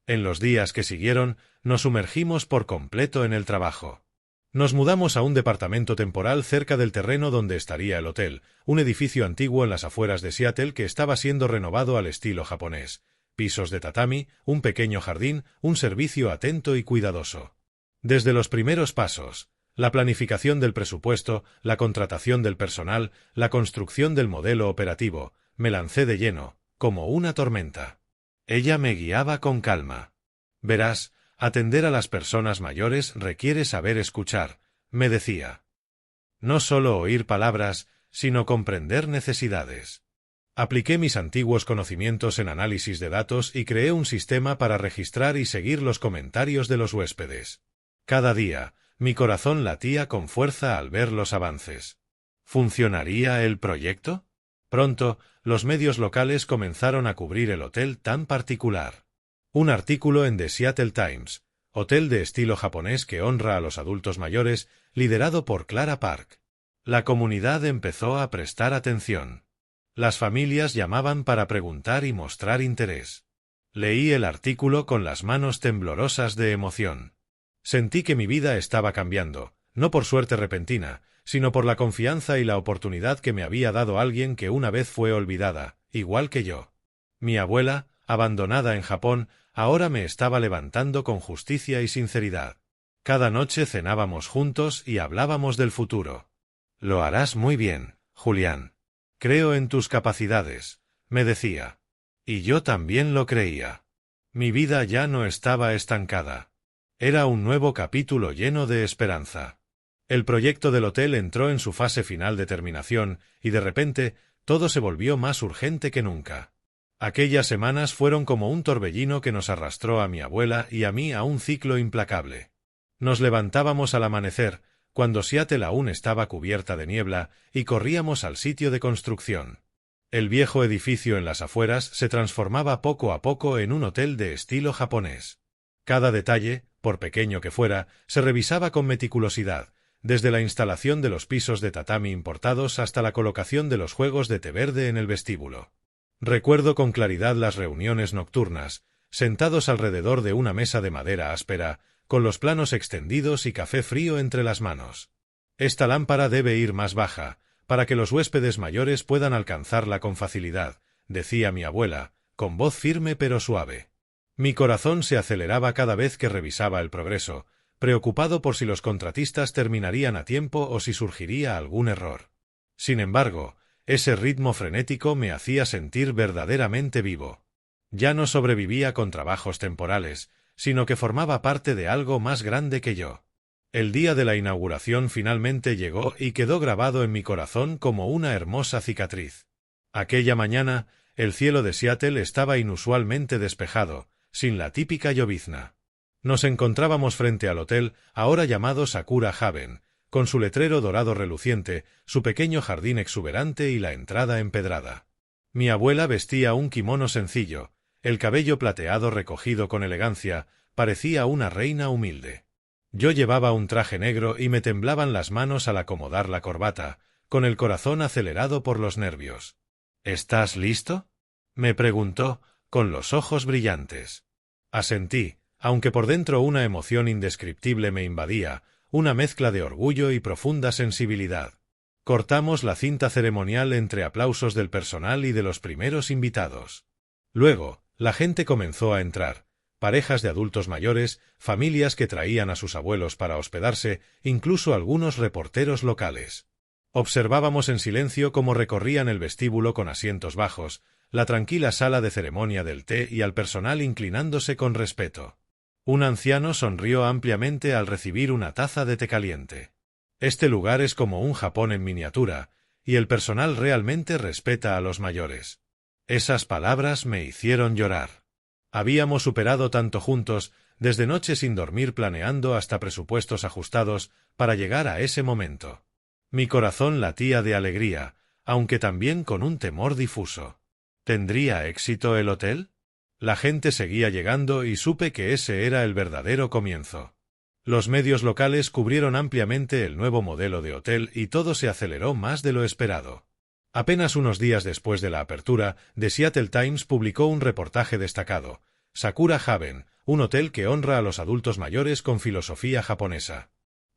En los días que siguieron, nos sumergimos por completo en el trabajo. Nos mudamos a un departamento temporal cerca del terreno donde estaría el hotel, un edificio antiguo en las afueras de Seattle que estaba siendo renovado al estilo japonés. Pisos de tatami, un pequeño jardín, un servicio atento y cuidadoso. Desde los primeros pasos, la planificación del presupuesto, la contratación del personal, la construcción del modelo operativo, me lancé de lleno, como una tormenta. Ella me guiaba con calma. Verás, atender a las personas mayores requiere saber escuchar, me decía. No solo oír palabras, sino comprender necesidades. Apliqué mis antiguos conocimientos en análisis de datos y creé un sistema para registrar y seguir los comentarios de los huéspedes. Cada día, mi corazón latía con fuerza al ver los avances. ¿Funcionaría el proyecto? Pronto, los medios locales comenzaron a cubrir el hotel tan particular. Un artículo en The Seattle Times, hotel de estilo japonés que honra a los adultos mayores, liderado por Clara Park. La comunidad empezó a prestar atención. Las familias llamaban para preguntar y mostrar interés. Leí el artículo con las manos temblorosas de emoción. Sentí que mi vida estaba cambiando, no por suerte repentina, sino por la confianza y la oportunidad que me había dado alguien que una vez fue olvidada, igual que yo. Mi abuela, abandonada en Japón, ahora me estaba levantando con justicia y sinceridad. Cada noche cenábamos juntos y hablábamos del futuro. Lo harás muy bien, Julián. Creo en tus capacidades, me decía. Y yo también lo creía. Mi vida ya no estaba estancada. Era un nuevo capítulo lleno de esperanza. El proyecto del hotel entró en su fase final de terminación y de repente todo se volvió más urgente que nunca. Aquellas semanas fueron como un torbellino que nos arrastró a mi abuela y a mí a un ciclo implacable. Nos levantábamos al amanecer, cuando Seattle aún estaba cubierta de niebla, y corríamos al sitio de construcción. El viejo edificio en las afueras se transformaba poco a poco en un hotel de estilo japonés. Cada detalle, por pequeño que fuera, se revisaba con meticulosidad, desde la instalación de los pisos de tatami importados hasta la colocación de los juegos de té verde en el vestíbulo. Recuerdo con claridad las reuniones nocturnas, sentados alrededor de una mesa de madera áspera, con los planos extendidos y café frío entre las manos. Esta lámpara debe ir más baja, para que los huéspedes mayores puedan alcanzarla con facilidad, decía mi abuela, con voz firme pero suave. Mi corazón se aceleraba cada vez que revisaba el progreso, preocupado por si los contratistas terminarían a tiempo o si surgiría algún error. Sin embargo, ese ritmo frenético me hacía sentir verdaderamente vivo. Ya no sobrevivía con trabajos temporales, sino que formaba parte de algo más grande que yo. El día de la inauguración finalmente llegó y quedó grabado en mi corazón como una hermosa cicatriz. Aquella mañana, el cielo de Seattle estaba inusualmente despejado, sin la típica llovizna. Nos encontrábamos frente al hotel, ahora llamado Sakura Haven, con su letrero dorado reluciente, su pequeño jardín exuberante y la entrada empedrada. Mi abuela vestía un kimono sencillo, el cabello plateado recogido con elegancia, parecía una reina humilde. Yo llevaba un traje negro y me temblaban las manos al acomodar la corbata, con el corazón acelerado por los nervios. ¿Estás listo?, me preguntó, con los ojos brillantes. Asentí, aunque por dentro una emoción indescriptible me invadía, una mezcla de orgullo y profunda sensibilidad. Cortamos la cinta ceremonial entre aplausos del personal y de los primeros invitados. Luego, la gente comenzó a entrar, parejas de adultos mayores, familias que traían a sus abuelos para hospedarse, incluso algunos reporteros locales. Observábamos en silencio cómo recorrían el vestíbulo con asientos bajos, la tranquila sala de ceremonia del té y al personal inclinándose con respeto. Un anciano sonrió ampliamente al recibir una taza de té caliente. Este lugar es como un Japón en miniatura, y el personal realmente respeta a los mayores. Esas palabras me hicieron llorar. Habíamos superado tanto juntos, desde noches sin dormir planeando hasta presupuestos ajustados, para llegar a ese momento. Mi corazón latía de alegría, aunque también con un temor difuso. ¿Tendría éxito el hotel? La gente seguía llegando y supe que ese era el verdadero comienzo. Los medios locales cubrieron ampliamente el nuevo modelo de hotel y todo se aceleró más de lo esperado. Apenas unos días después de la apertura, The Seattle Times publicó un reportaje destacado, Sakura Haven, un hotel que honra a los adultos mayores con filosofía japonesa.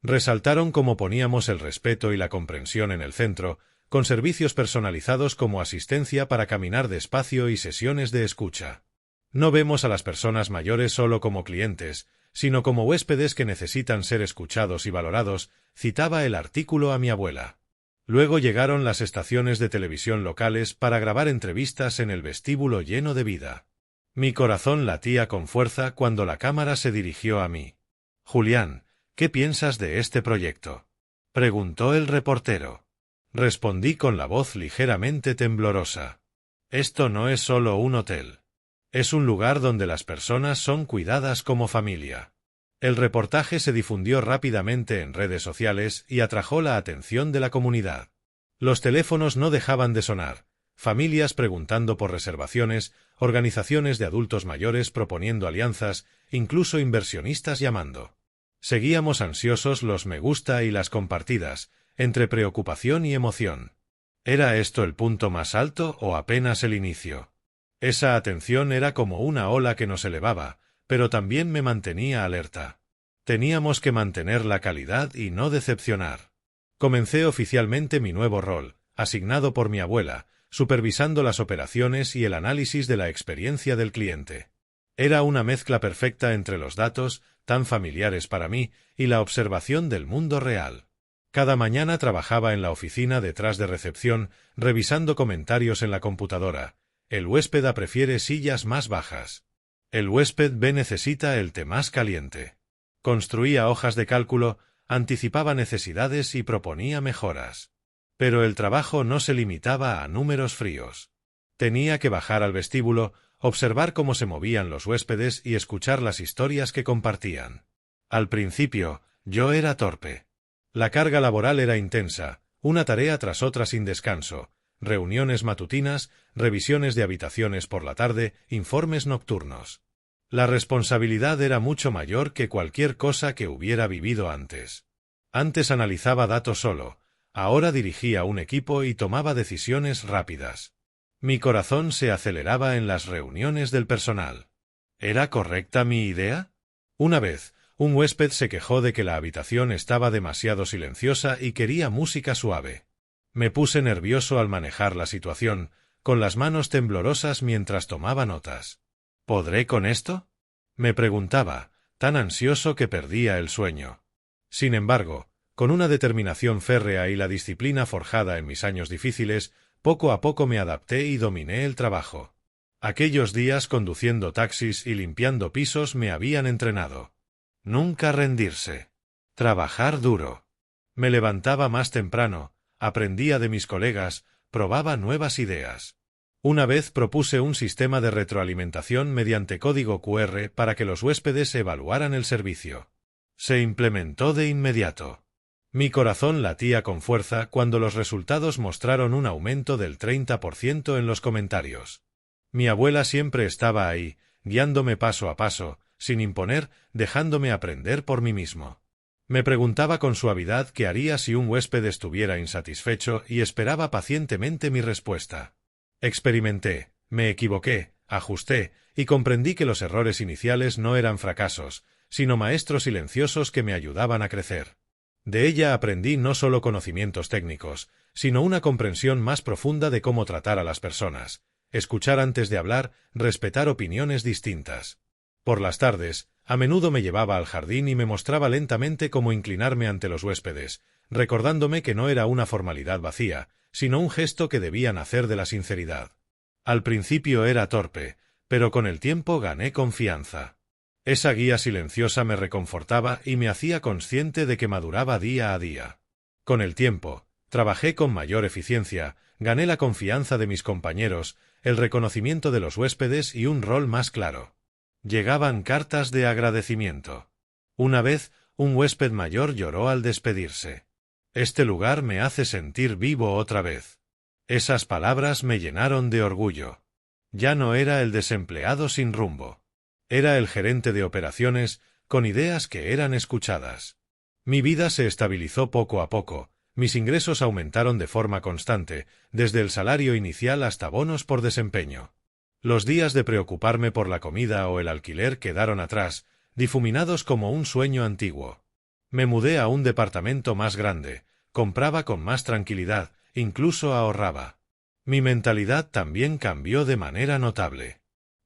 Resaltaron cómo poníamos el respeto y la comprensión en el centro, con servicios personalizados como asistencia para caminar despacio y sesiones de escucha. No vemos a las personas mayores solo como clientes, sino como huéspedes que necesitan ser escuchados y valorados, citaba el artículo a mi abuela. Luego llegaron las estaciones de televisión locales para grabar entrevistas en el vestíbulo lleno de vida. Mi corazón latía con fuerza cuando la cámara se dirigió a mí. Julián, ¿Qué piensas de este proyecto?, preguntó el reportero. Respondí con la voz ligeramente temblorosa. Esto no es solo un hotel. Es un lugar donde las personas son cuidadas como familia. El reportaje se difundió rápidamente en redes sociales y atrajo la atención de la comunidad. Los teléfonos no dejaban de sonar, familias preguntando por reservaciones, organizaciones de adultos mayores proponiendo alianzas, incluso inversionistas llamando. Seguíamos ansiosos los me gusta y las compartidas, entre preocupación y emoción. ¿Era esto el punto más alto o apenas el inicio? Esa atención era como una ola que nos elevaba, pero también me mantenía alerta. Teníamos que mantener la calidad y no decepcionar. Comencé oficialmente mi nuevo rol, asignado por mi abuela, supervisando las operaciones y el análisis de la experiencia del cliente. Era una mezcla perfecta entre los datos, tan familiares para mí, y la observación del mundo real. Cada mañana trabajaba en la oficina detrás de recepción, revisando comentarios en la computadora. El huésped A prefiere sillas más bajas. El huésped B necesita el té más caliente. Construía hojas de cálculo, anticipaba necesidades y proponía mejoras. Pero el trabajo no se limitaba a números fríos. Tenía que bajar al vestíbulo, observar cómo se movían los huéspedes y escuchar las historias que compartían. Al principio, yo era torpe. La carga laboral era intensa, una tarea tras otra sin descanso, reuniones matutinas, revisiones de habitaciones por la tarde, informes nocturnos. La responsabilidad era mucho mayor que cualquier cosa que hubiera vivido antes. Antes analizaba datos solo, ahora dirigía un equipo y tomaba decisiones rápidas. Mi corazón se aceleraba en las reuniones del personal. ¿Era correcta mi idea? Una vez, un huésped se quejó de que la habitación estaba demasiado silenciosa y quería música suave. Me puse nervioso al manejar la situación, con las manos temblorosas mientras tomaba notas. ¿Podré con esto?, me preguntaba, tan ansioso que perdía el sueño. Sin embargo, con una determinación férrea y la disciplina forjada en mis años difíciles, poco a poco me adapté y dominé el trabajo. Aquellos días conduciendo taxis y limpiando pisos me habían entrenado. Nunca rendirse. Trabajar duro. Me levantaba más temprano, aprendía de mis colegas, probaba nuevas ideas. Una vez propuse un sistema de retroalimentación mediante código QR para que los huéspedes evaluaran el servicio. Se implementó de inmediato. Mi corazón latía con fuerza cuando los resultados mostraron un aumento del 30% en los comentarios. Mi abuela siempre estaba ahí, guiándome paso a paso, sin imponer, dejándome aprender por mí mismo. Me preguntaba con suavidad qué haría si un huésped estuviera insatisfecho y esperaba pacientemente mi respuesta. Experimenté, me equivoqué, ajusté, y comprendí que los errores iniciales no eran fracasos, sino maestros silenciosos que me ayudaban a crecer. De ella aprendí no solo conocimientos técnicos, sino una comprensión más profunda de cómo tratar a las personas, escuchar antes de hablar, respetar opiniones distintas. Por las tardes, a menudo me llevaba al jardín y me mostraba lentamente cómo inclinarme ante los huéspedes, recordándome que no era una formalidad vacía, sino un gesto que debía nacer de la sinceridad. Al principio era torpe, pero con el tiempo gané confianza. Esa guía silenciosa me reconfortaba y me hacía consciente de que maduraba día a día. Con el tiempo, trabajé con mayor eficiencia, gané la confianza de mis compañeros, el reconocimiento de los huéspedes y un rol más claro. Llegaban cartas de agradecimiento. Una vez, un huésped mayor lloró al despedirse. Este lugar me hace sentir vivo otra vez. Esas palabras me llenaron de orgullo. Ya no era el desempleado sin rumbo. Era el gerente de operaciones, con ideas que eran escuchadas. Mi vida se estabilizó poco a poco, mis ingresos aumentaron de forma constante, desde el salario inicial hasta bonos por desempeño. Los días de preocuparme por la comida o el alquiler quedaron atrás, difuminados como un sueño antiguo. Me mudé a un departamento más grande, compraba con más tranquilidad, incluso ahorraba. Mi mentalidad también cambió de manera notable.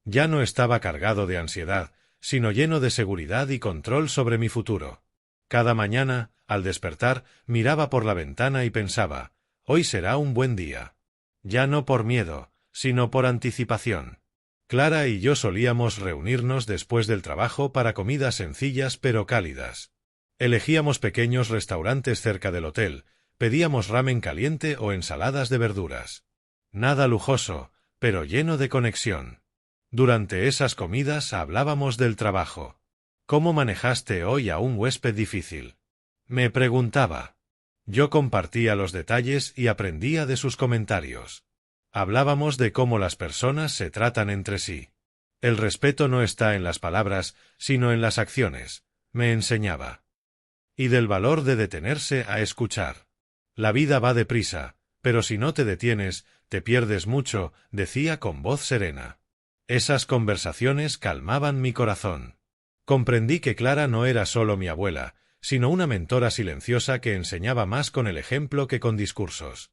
Ya no estaba cargado de ansiedad, sino lleno de seguridad y control sobre mi futuro. Cada mañana, al despertar, miraba por la ventana y pensaba, hoy será un buen día. Ya no por miedo, sino por anticipación. Clara y yo solíamos reunirnos después del trabajo para comidas sencillas pero cálidas. Elegíamos pequeños restaurantes cerca del hotel, pedíamos ramen caliente o ensaladas de verduras. Nada lujoso, pero lleno de conexión. Durante esas comidas hablábamos del trabajo. ¿Cómo manejaste hoy a un huésped difícil?, me preguntaba. Yo compartía los detalles y aprendía de sus comentarios. Hablábamos de cómo las personas se tratan entre sí. El respeto no está en las palabras, sino en las acciones, me enseñaba. Y del valor de detenerse a escuchar. La vida va deprisa, pero si no te detienes, te pierdes mucho, decía con voz serena. Esas conversaciones calmaban mi corazón. Comprendí que Clara no era solo mi abuela, sino una mentora silenciosa que enseñaba más con el ejemplo que con discursos.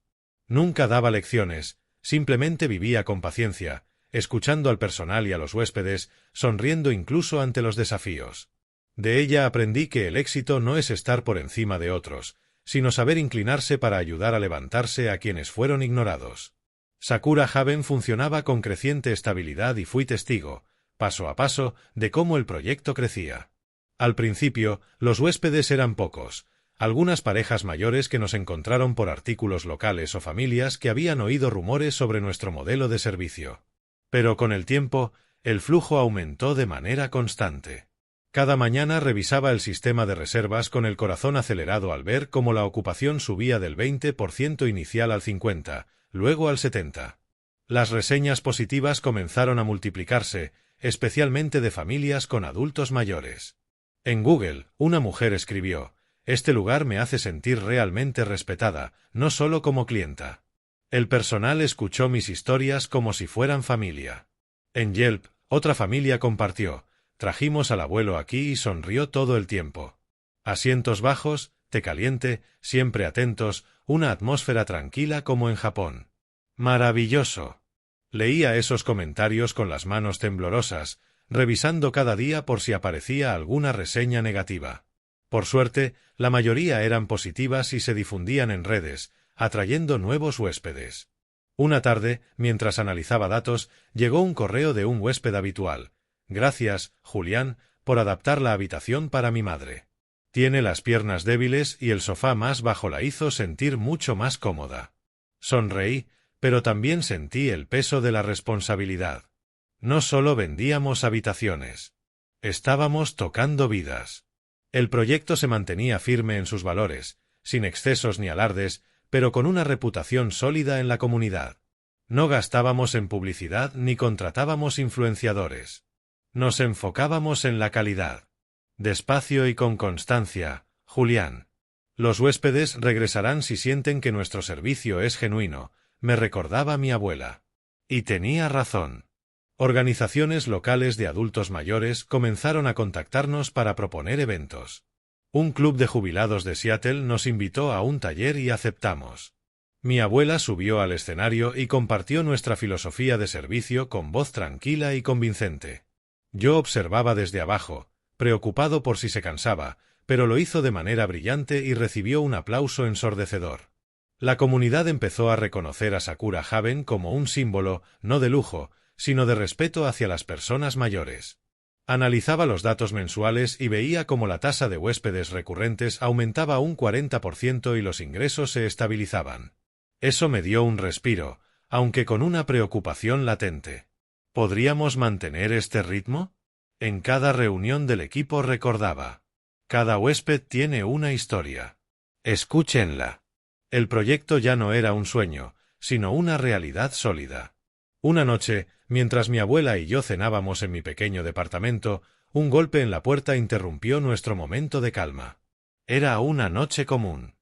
Nunca daba lecciones, simplemente vivía con paciencia, escuchando al personal y a los huéspedes, sonriendo incluso ante los desafíos. De ella aprendí que el éxito no es estar por encima de otros, sino saber inclinarse para ayudar a levantarse a quienes fueron ignorados. Sakura Haven funcionaba con creciente estabilidad y fui testigo, paso a paso, de cómo el proyecto crecía. Al principio, los huéspedes eran pocos, algunas parejas mayores que nos encontraron por artículos locales o familias que habían oído rumores sobre nuestro modelo de servicio. Pero con el tiempo, el flujo aumentó de manera constante. Cada mañana revisaba el sistema de reservas con el corazón acelerado al ver cómo la ocupación subía del 20% inicial al 50%, luego al 70%. Las reseñas positivas comenzaron a multiplicarse, especialmente de familias con adultos mayores. En Google, una mujer escribió: «Este lugar me hace sentir realmente respetada, no solo como clienta». El personal escuchó mis historias como si fueran familia. En Yelp, otra familia compartió: «Trajimos al abuelo aquí y sonrió todo el tiempo. Asientos bajos, té caliente, siempre atentos, una atmósfera tranquila como en Japón». ¡Maravilloso! Leía esos comentarios con las manos temblorosas, revisando cada día por si aparecía alguna reseña negativa. Por suerte, la mayoría eran positivas y se difundían en redes, atrayendo nuevos huéspedes. Una tarde, mientras analizaba datos, llegó un correo de un huésped habitual. «Gracias, Julián, por adaptar la habitación para mi madre. Tiene las piernas débiles y el sofá más bajo la hizo sentir mucho más cómoda». Sonreí, pero también sentí el peso de la responsabilidad. No solo vendíamos habitaciones. Estábamos tocando vidas. El proyecto se mantenía firme en sus valores, sin excesos ni alardes, pero con una reputación sólida en la comunidad. No gastábamos en publicidad ni contratábamos influenciadores. Nos enfocábamos en la calidad. Despacio y con constancia, Julián. Los huéspedes regresarán si sienten que nuestro servicio es genuino, me recordaba mi abuela. Y tenía razón. Organizaciones locales de adultos mayores comenzaron a contactarnos para proponer eventos. Un club de jubilados de Seattle nos invitó a un taller y aceptamos. Mi abuela subió al escenario y compartió nuestra filosofía de servicio con voz tranquila y convincente. Yo observaba desde abajo, preocupado por si se cansaba, pero lo hizo de manera brillante y recibió un aplauso ensordecedor. La comunidad empezó a reconocer a Sakura Haven como un símbolo, no de lujo, sino de respeto hacia las personas mayores. Analizaba los datos mensuales y veía cómo la tasa de huéspedes recurrentes aumentaba un 40% y los ingresos se estabilizaban. Eso me dio un respiro, aunque con una preocupación latente. ¿Podríamos mantener este ritmo? En cada reunión del equipo recordaba: cada huésped tiene una historia. Escúchenla. El proyecto ya no era un sueño, sino una realidad sólida. Una noche, mientras mi abuela y yo cenábamos en mi pequeño departamento, un golpe en la puerta interrumpió nuestro momento de calma. Era una noche común.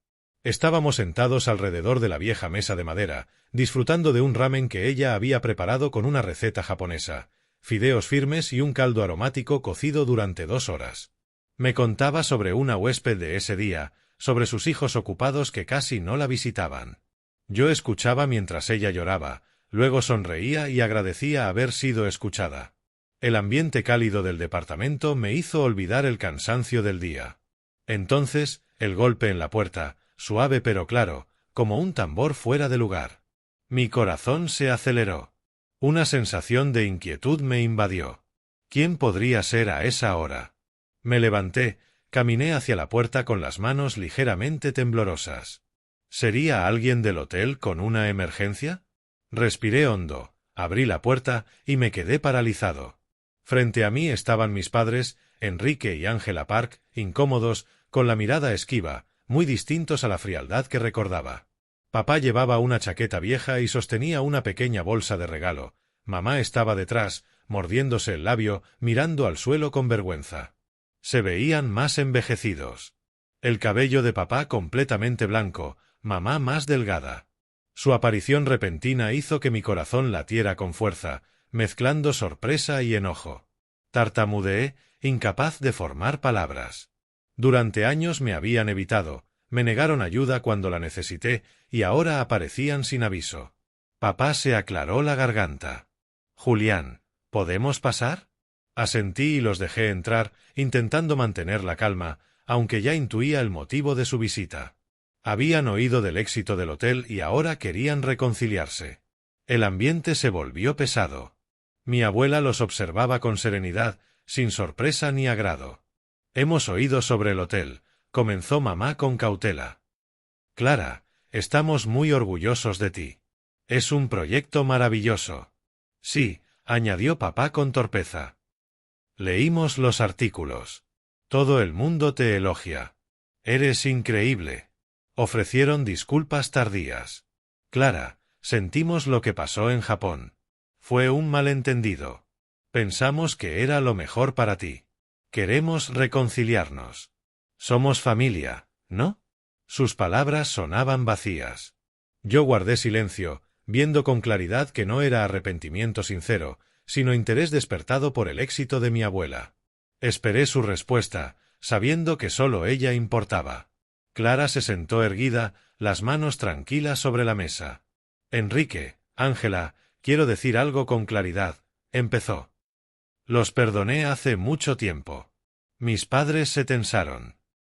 Estábamos sentados alrededor de la vieja mesa de madera, disfrutando de un ramen que ella había preparado con una receta japonesa, fideos firmes y un caldo aromático cocido durante 2 horas. Me contaba sobre una huésped de ese día, sobre sus hijos ocupados que casi no la visitaban. Yo escuchaba mientras ella lloraba, luego sonreía y agradecía haber sido escuchada. El ambiente cálido del departamento me hizo olvidar el cansancio del día. Entonces, el golpe en la puerta, suave pero claro, como un tambor fuera de lugar. Mi corazón se aceleró. Una sensación de inquietud me invadió. ¿Quién podría ser a esa hora? Me levanté, caminé hacia la puerta con las manos ligeramente temblorosas. ¿Sería alguien del hotel con una emergencia? Respiré hondo, abrí la puerta y me quedé paralizado. Frente a mí estaban mis padres, Enrique y Angela Park, incómodos, con la mirada esquiva, muy distintos a la frialdad que recordaba. Papá llevaba una chaqueta vieja y sostenía una pequeña bolsa de regalo. Mamá estaba detrás, mordiéndose el labio, mirando al suelo con vergüenza. Se veían más envejecidos. El cabello de papá completamente blanco, mamá más delgada. Su aparición repentina hizo que mi corazón latiera con fuerza, mezclando sorpresa y enojo. Tartamudeé, incapaz de formar palabras. Durante años me habían evitado, me negaron ayuda cuando la necesité, y ahora aparecían sin aviso. Papá se aclaró la garganta. «Julián, ¿podemos pasar?» Asentí y los dejé entrar, intentando mantener la calma, aunque ya intuía el motivo de su visita. Habían oído del éxito del hotel y ahora querían reconciliarse. El ambiente se volvió pesado. Mi abuela los observaba con serenidad, sin sorpresa ni agrado. «Hemos oído sobre el hotel», comenzó mamá con cautela. «Clara, estamos muy orgullosos de ti. Es un proyecto maravilloso». «Sí», añadió papá con torpeza. «Leímos los artículos. Todo el mundo te elogia. Eres increíble». Ofrecieron disculpas tardías. «Clara, sentimos lo que pasó en Japón. Fue un malentendido. Pensamos que era lo mejor para ti. Queremos reconciliarnos. Somos familia, ¿no?» Sus palabras sonaban vacías. Yo guardé silencio, viendo con claridad que no era arrepentimiento sincero, sino interés despertado por el éxito de mi abuela. Esperé su respuesta, sabiendo que sólo ella importaba. Clara se sentó erguida, las manos tranquilas sobre la mesa. «Enrique, Ángela, quiero decir algo con claridad», empezó. «Los perdoné hace mucho tiempo». Mis padres se tensaron.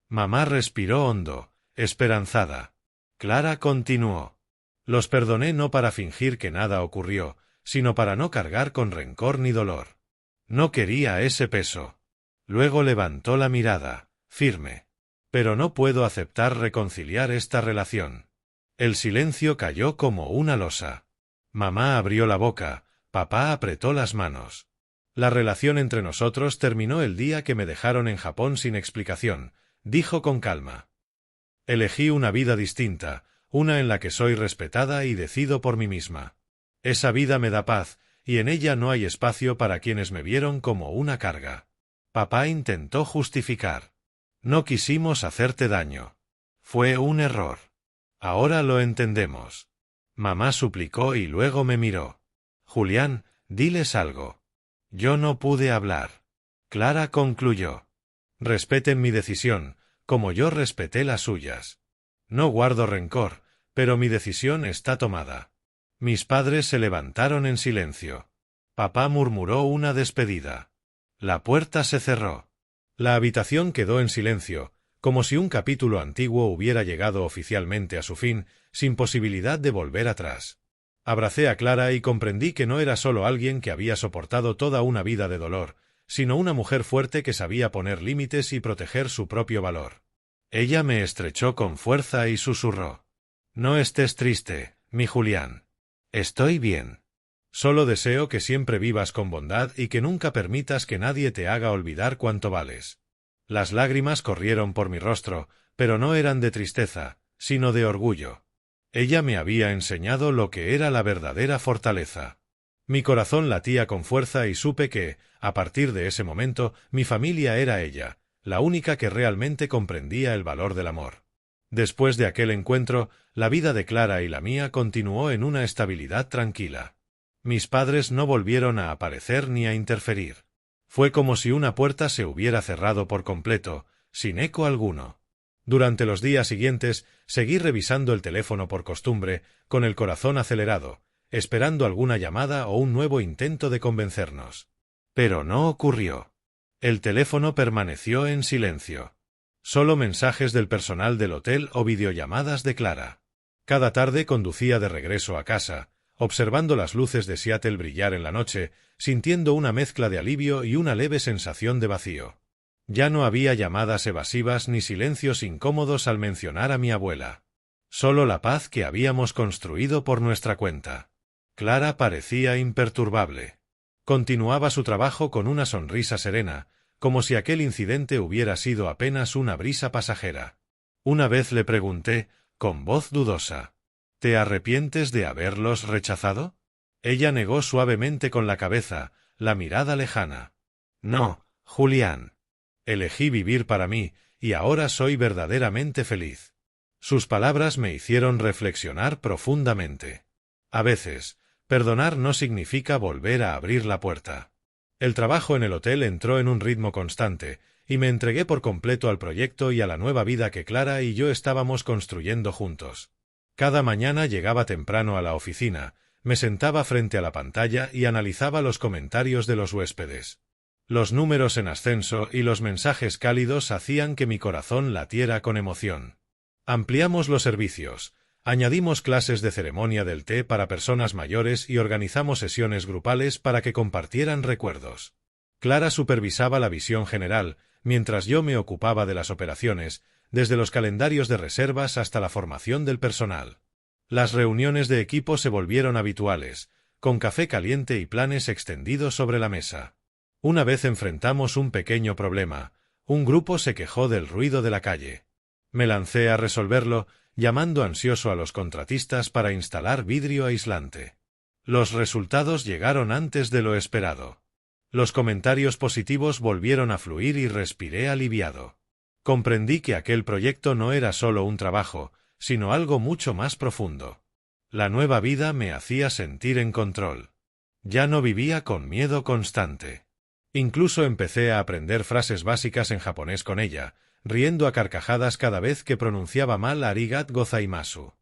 Mamá respiró hondo, esperanzada. Clara continuó. «Los perdoné no para fingir que nada ocurrió, sino para no cargar con rencor ni dolor. No quería ese peso». Luego levantó la mirada, firme. «Pero no puedo aceptar reconciliar esta relación». El silencio cayó como una losa. Mamá abrió la boca, papá apretó las manos. «La relación entre nosotros terminó el día que me dejaron en Japón sin explicación», dijo con calma. «Elegí una vida distinta, una en la que soy respetada y decido por mí misma. Esa vida me da paz, y en ella no hay espacio para quienes me vieron como una carga». Papá intentó justificar. «No quisimos hacerte daño. Fue un error. Ahora lo entendemos». Mamá suplicó y luego me miró. «Julián, diles algo». Yo no pude hablar. Clara concluyó. «Respeten mi decisión, como yo respeté las suyas. No guardo rencor, pero mi decisión está tomada». Mis padres se levantaron en silencio. Papá murmuró una despedida. La puerta se cerró. La habitación quedó en silencio, como si un capítulo antiguo hubiera llegado oficialmente a su fin, sin posibilidad de volver atrás. Abracé a Clara y comprendí que no era solo alguien que había soportado toda una vida de dolor, sino una mujer fuerte que sabía poner límites y proteger su propio valor. Ella me estrechó con fuerza y susurró. «No estés triste, mi Julián. Estoy bien. Solo deseo que siempre vivas con bondad y que nunca permitas que nadie te haga olvidar cuánto vales». Las lágrimas corrieron por mi rostro, pero no eran de tristeza, sino de orgullo. Ella me había enseñado lo que era la verdadera fortaleza. Mi corazón latía con fuerza y supe que, a partir de ese momento, mi familia era ella, la única que realmente comprendía el valor del amor. Después de aquel encuentro, la vida de Clara y la mía continuó en una estabilidad tranquila. Mis padres no volvieron a aparecer ni a interferir. Fue como si una puerta se hubiera cerrado por completo, sin eco alguno. Durante los días siguientes, seguí revisando el teléfono por costumbre, con el corazón acelerado, esperando alguna llamada o un nuevo intento de convencernos. Pero no ocurrió. El teléfono permaneció en silencio. Solo mensajes del personal del hotel o videollamadas de Clara. Cada tarde conducía de regreso a casa, observando las luces de Seattle brillar en la noche, sintiendo una mezcla de alivio y una leve sensación de vacío. Ya no había llamadas evasivas ni silencios incómodos al mencionar a mi abuela. Solo la paz que habíamos construido por nuestra cuenta. Clara parecía imperturbable. Continuaba su trabajo con una sonrisa serena, como si aquel incidente hubiera sido apenas una brisa pasajera. Una vez le pregunté, con voz dudosa, ¿te arrepientes de haberlos rechazado? Ella negó suavemente con la cabeza, la mirada lejana. No, Julián. Elegí vivir para mí, y ahora soy verdaderamente feliz. Sus palabras me hicieron reflexionar profundamente. A veces, perdonar no significa volver a abrir la puerta. El trabajo en el hotel entró en un ritmo constante, y me entregué por completo al proyecto y a la nueva vida que Clara y yo estábamos construyendo juntos. Cada mañana llegaba temprano a la oficina, me sentaba frente a la pantalla y analizaba los comentarios de los huéspedes. Los números en ascenso y los mensajes cálidos hacían que mi corazón latiera con emoción. Ampliamos los servicios, añadimos clases de ceremonia del té para personas mayores y organizamos sesiones grupales para que compartieran recuerdos. Clara supervisaba la visión general, mientras yo me ocupaba de las operaciones, desde los calendarios de reservas hasta la formación del personal. Las reuniones de equipo se volvieron habituales, con café caliente y planes extendidos sobre la mesa. Una vez enfrentamos un pequeño problema, un grupo se quejó del ruido de la calle. Me lancé a resolverlo, llamando ansioso a los contratistas para instalar vidrio aislante. Los resultados llegaron antes de lo esperado. Los comentarios positivos volvieron a fluir y respiré aliviado. Comprendí que aquel proyecto no era solo un trabajo, sino algo mucho más profundo. La nueva vida me hacía sentir en control. Ya no vivía con miedo constante. Incluso empecé a aprender frases básicas en japonés con ella, riendo a carcajadas cada vez que pronunciaba mal arigat gozaimasu.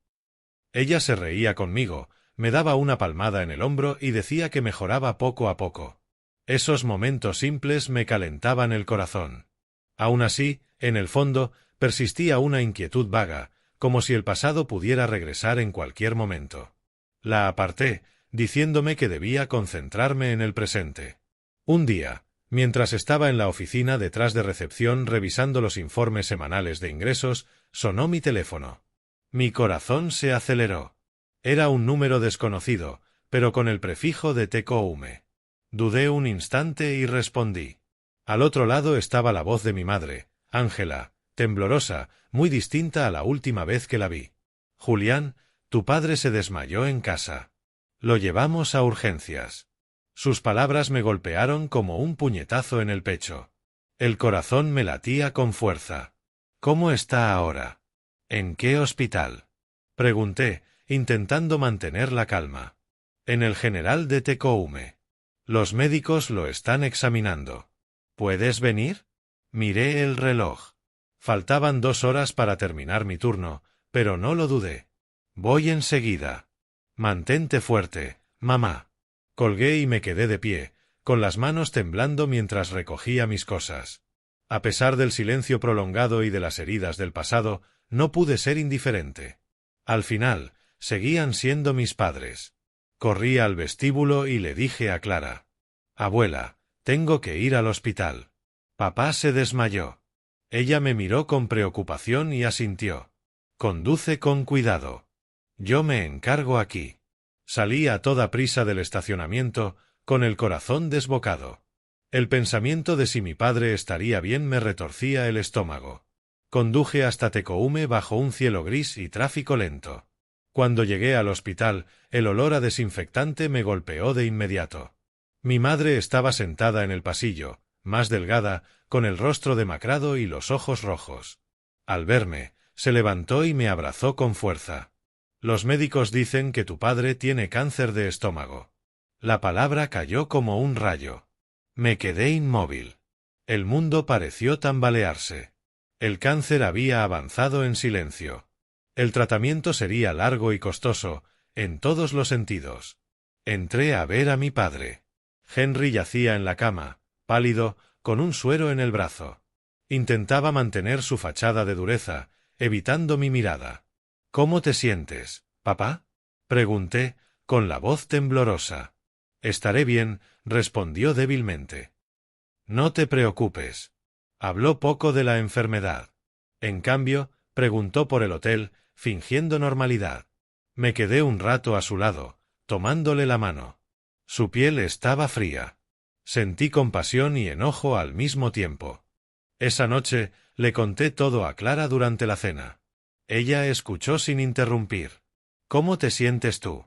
Ella se reía conmigo, me daba una palmada en el hombro y decía que mejoraba poco a poco. Esos momentos simples me calentaban el corazón. Aún así, en el fondo, persistía una inquietud vaga, como si el pasado pudiera regresar en cualquier momento. La aparté, diciéndome que debía concentrarme en el presente. Un día, mientras estaba en la oficina detrás de recepción revisando los informes semanales de ingresos, sonó mi teléfono. Mi corazón se aceleró. Era un número desconocido, pero con el prefijo de Tekoume. Dudé un instante y respondí. Al otro lado estaba la voz de mi madre, Ángela, temblorosa, muy distinta a la última vez que la vi. Julián, tu padre se desmayó en casa. Lo llevamos a urgencias. Sus palabras me golpearon como un puñetazo en el pecho. El corazón me latía con fuerza. ¿Cómo está ahora? ¿En qué hospital? Pregunté, intentando mantener la calma. En el General de Tekoume. Los médicos lo están examinando. ¿Puedes venir? Miré el reloj. Faltaban 2 horas para terminar mi turno, pero no lo dudé. Voy enseguida. Mantente fuerte, mamá. Colgué y me quedé de pie, con las manos temblando mientras recogía mis cosas. A pesar del silencio prolongado y de las heridas del pasado, no pude ser indiferente. Al final, seguían siendo mis padres. Corrí al vestíbulo y le dije a Clara: «Abuela, tengo que ir al hospital. Papá se desmayó». Ella me miró con preocupación y asintió. «Conduce con cuidado. Yo me encargo aquí». Salí a toda prisa del estacionamiento, con el corazón desbocado. El pensamiento de si mi padre estaría bien me retorcía el estómago. Conduje hasta Tekoume bajo un cielo gris y tráfico lento. Cuando llegué al hospital, el olor a desinfectante me golpeó de inmediato. Mi madre estaba sentada en el pasillo, más delgada, con el rostro demacrado y los ojos rojos. Al verme, se levantó y me abrazó con fuerza. «Los médicos dicen que tu padre tiene cáncer de estómago». La palabra cayó como un rayo. Me quedé inmóvil. El mundo pareció tambalearse. El cáncer había avanzado en silencio. El tratamiento sería largo y costoso, en todos los sentidos. Entré a ver a mi padre. Henry yacía en la cama, pálido, con un suero en el brazo. Intentaba mantener su fachada de dureza, evitando mi mirada. «¿Cómo te sientes, papá?», pregunté, con la voz temblorosa. «Estaré bien», respondió débilmente. «No te preocupes. Habló poco de la enfermedad. En cambio, preguntó por el hotel, fingiendo normalidad. Me quedé un rato a su lado, tomándole la mano. Su piel estaba fría. Sentí compasión y enojo al mismo tiempo. Esa noche, le conté todo a Clara durante la cena. Ella escuchó sin interrumpir. ¿Cómo te sientes tú?,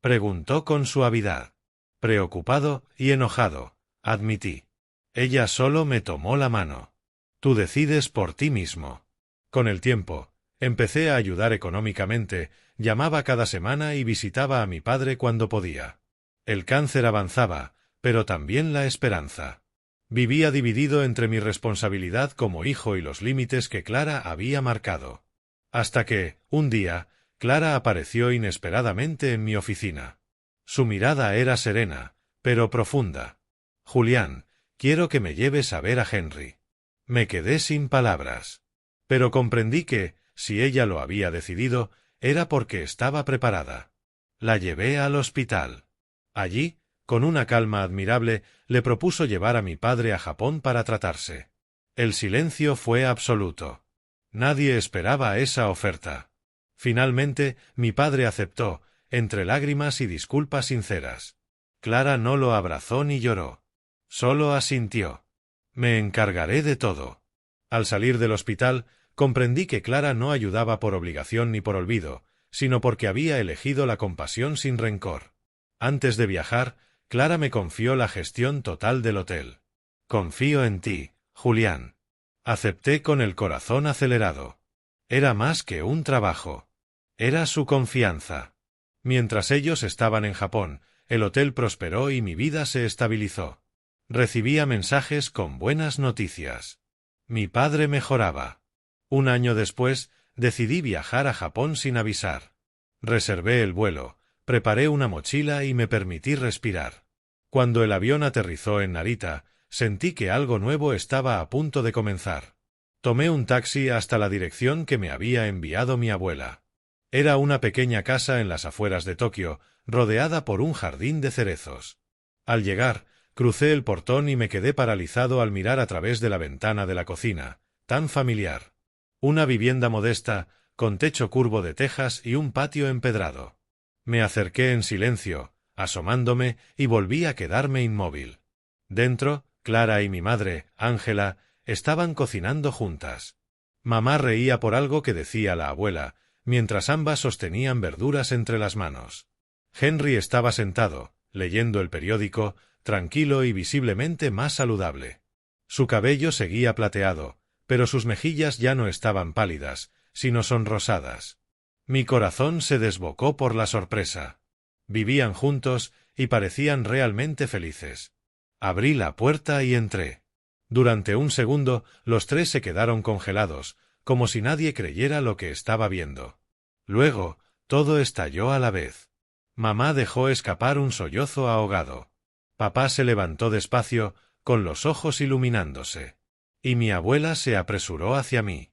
preguntó con suavidad. Preocupado y enojado, admití. Ella solo me tomó la mano. Tú decides por ti mismo. Con el tiempo, empecé a ayudar económicamente, llamaba cada semana y visitaba a mi padre cuando podía. El cáncer avanzaba, pero también la esperanza. Vivía dividido entre mi responsabilidad como hijo y los límites que Clara había marcado. Hasta que, un día, Clara apareció inesperadamente en mi oficina. Su mirada era serena, pero profunda. Julián, quiero que me lleves a ver a Henry. Me quedé sin palabras. Pero comprendí que, si ella lo había decidido, era porque estaba preparada. La llevé al hospital. Allí, con una calma admirable, le propuso llevar a mi padre a Japón para tratarse. El silencio fue absoluto. Nadie esperaba esa oferta. Finalmente, mi padre aceptó, entre lágrimas y disculpas sinceras. Clara no lo abrazó ni lloró. Solo asintió. Me encargaré de todo. Al salir del hospital, comprendí que Clara no ayudaba por obligación ni por olvido, sino porque había elegido la compasión sin rencor. Antes de viajar, Clara me confió la gestión total del hotel. Confío en ti, Julián. Acepté con el corazón acelerado. Era más que un trabajo. Era su confianza. Mientras ellos estaban en Japón, el hotel prosperó y mi vida se estabilizó. Recibía mensajes con buenas noticias. Mi padre mejoraba. Un año después, decidí viajar a Japón sin avisar. Reservé el vuelo, preparé una mochila y me permití respirar. Cuando el avión aterrizó en Narita, sentí que algo nuevo estaba a punto de comenzar. Tomé un taxi hasta la dirección que me había enviado mi abuela. Era una pequeña casa en las afueras de Tokio, rodeada por un jardín de cerezos. Al llegar, crucé el portón y me quedé paralizado al mirar a través de la ventana de la cocina, tan familiar. Una vivienda modesta, con techo curvo de tejas y un patio empedrado. Me acerqué en silencio, asomándome, y volví a quedarme inmóvil. Dentro, Clara y mi madre, Ángela, estaban cocinando juntas. Mamá reía por algo que decía la abuela, mientras ambas sostenían verduras entre las manos. Henry estaba sentado, leyendo el periódico, tranquilo y visiblemente más saludable. Su cabello seguía plateado, pero sus mejillas ya no estaban pálidas, sino sonrosadas. Mi corazón se desbocó por la sorpresa. Vivían juntos y parecían realmente felices. Abrí la puerta y entré. Durante un segundo, los tres se quedaron congelados, como si nadie creyera lo que estaba viendo. Luego, todo estalló a la vez. Mamá dejó escapar un sollozo ahogado. Papá se levantó despacio, con los ojos iluminándose. Y mi abuela se apresuró hacia mí.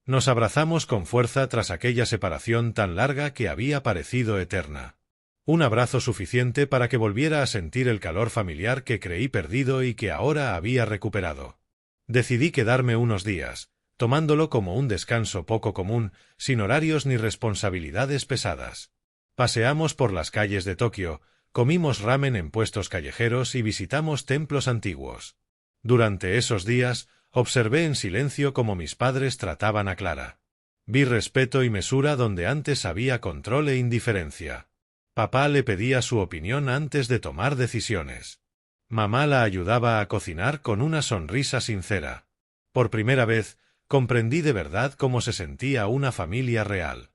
Nos abrazamos con fuerza tras aquella separación tan larga que había parecido eterna. Un abrazo suficiente para que volviera a sentir el calor familiar que creí perdido y que ahora había recuperado. Decidí quedarme unos días, tomándolo como un descanso poco común, sin horarios ni responsabilidades pesadas. Paseamos por las calles de Tokio, comimos ramen en puestos callejeros y visitamos templos antiguos. Durante esos días, observé en silencio cómo mis padres trataban a Clara. Vi respeto y mesura donde antes había control e indiferencia. Papá le pedía su opinión antes de tomar decisiones. Mamá la ayudaba a cocinar con una sonrisa sincera. Por primera vez, comprendí de verdad cómo se sentía una familia real.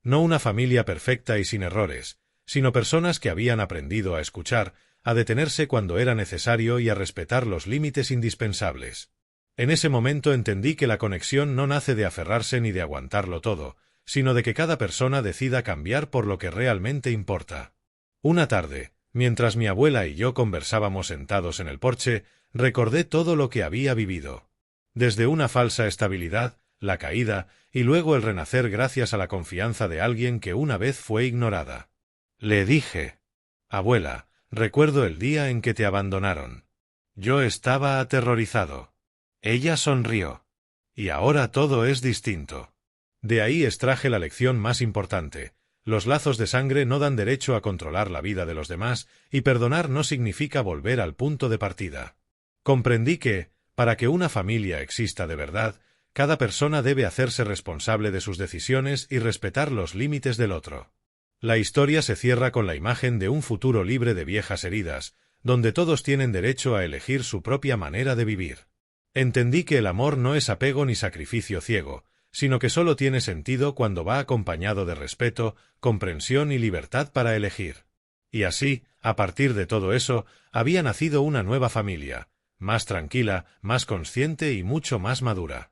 No una familia perfecta y sin errores, sino personas que habían aprendido a escuchar, a detenerse cuando era necesario y a respetar los límites indispensables. En ese momento entendí que la conexión no nace de aferrarse ni de aguantarlo todo, sino de que cada persona decida cambiar por lo que realmente importa. Una tarde, mientras mi abuela y yo conversábamos sentados en el porche, recordé todo lo que había vivido. Desde una falsa estabilidad, la caída, y luego el renacer gracias a la confianza de alguien que una vez fue ignorada. Le dije: «Abuela, recuerdo el día en que te abandonaron. Yo estaba aterrorizado. Ella sonrió. Y ahora todo es distinto. De ahí extraje la lección más importante. Los lazos de sangre no dan derecho a controlar la vida de los demás, y perdonar no significa volver al punto de partida. Comprendí que, para que una familia exista de verdad, cada persona debe hacerse responsable de sus decisiones y respetar los límites del otro. La historia se cierra con la imagen de un futuro libre de viejas heridas, donde todos tienen derecho a elegir su propia manera de vivir. Entendí que el amor no es apego ni sacrificio ciego, sino que solo tiene sentido cuando va acompañado de respeto, comprensión y libertad para elegir. Y así, a partir de todo eso, había nacido una nueva familia, más tranquila, más consciente y mucho más madura.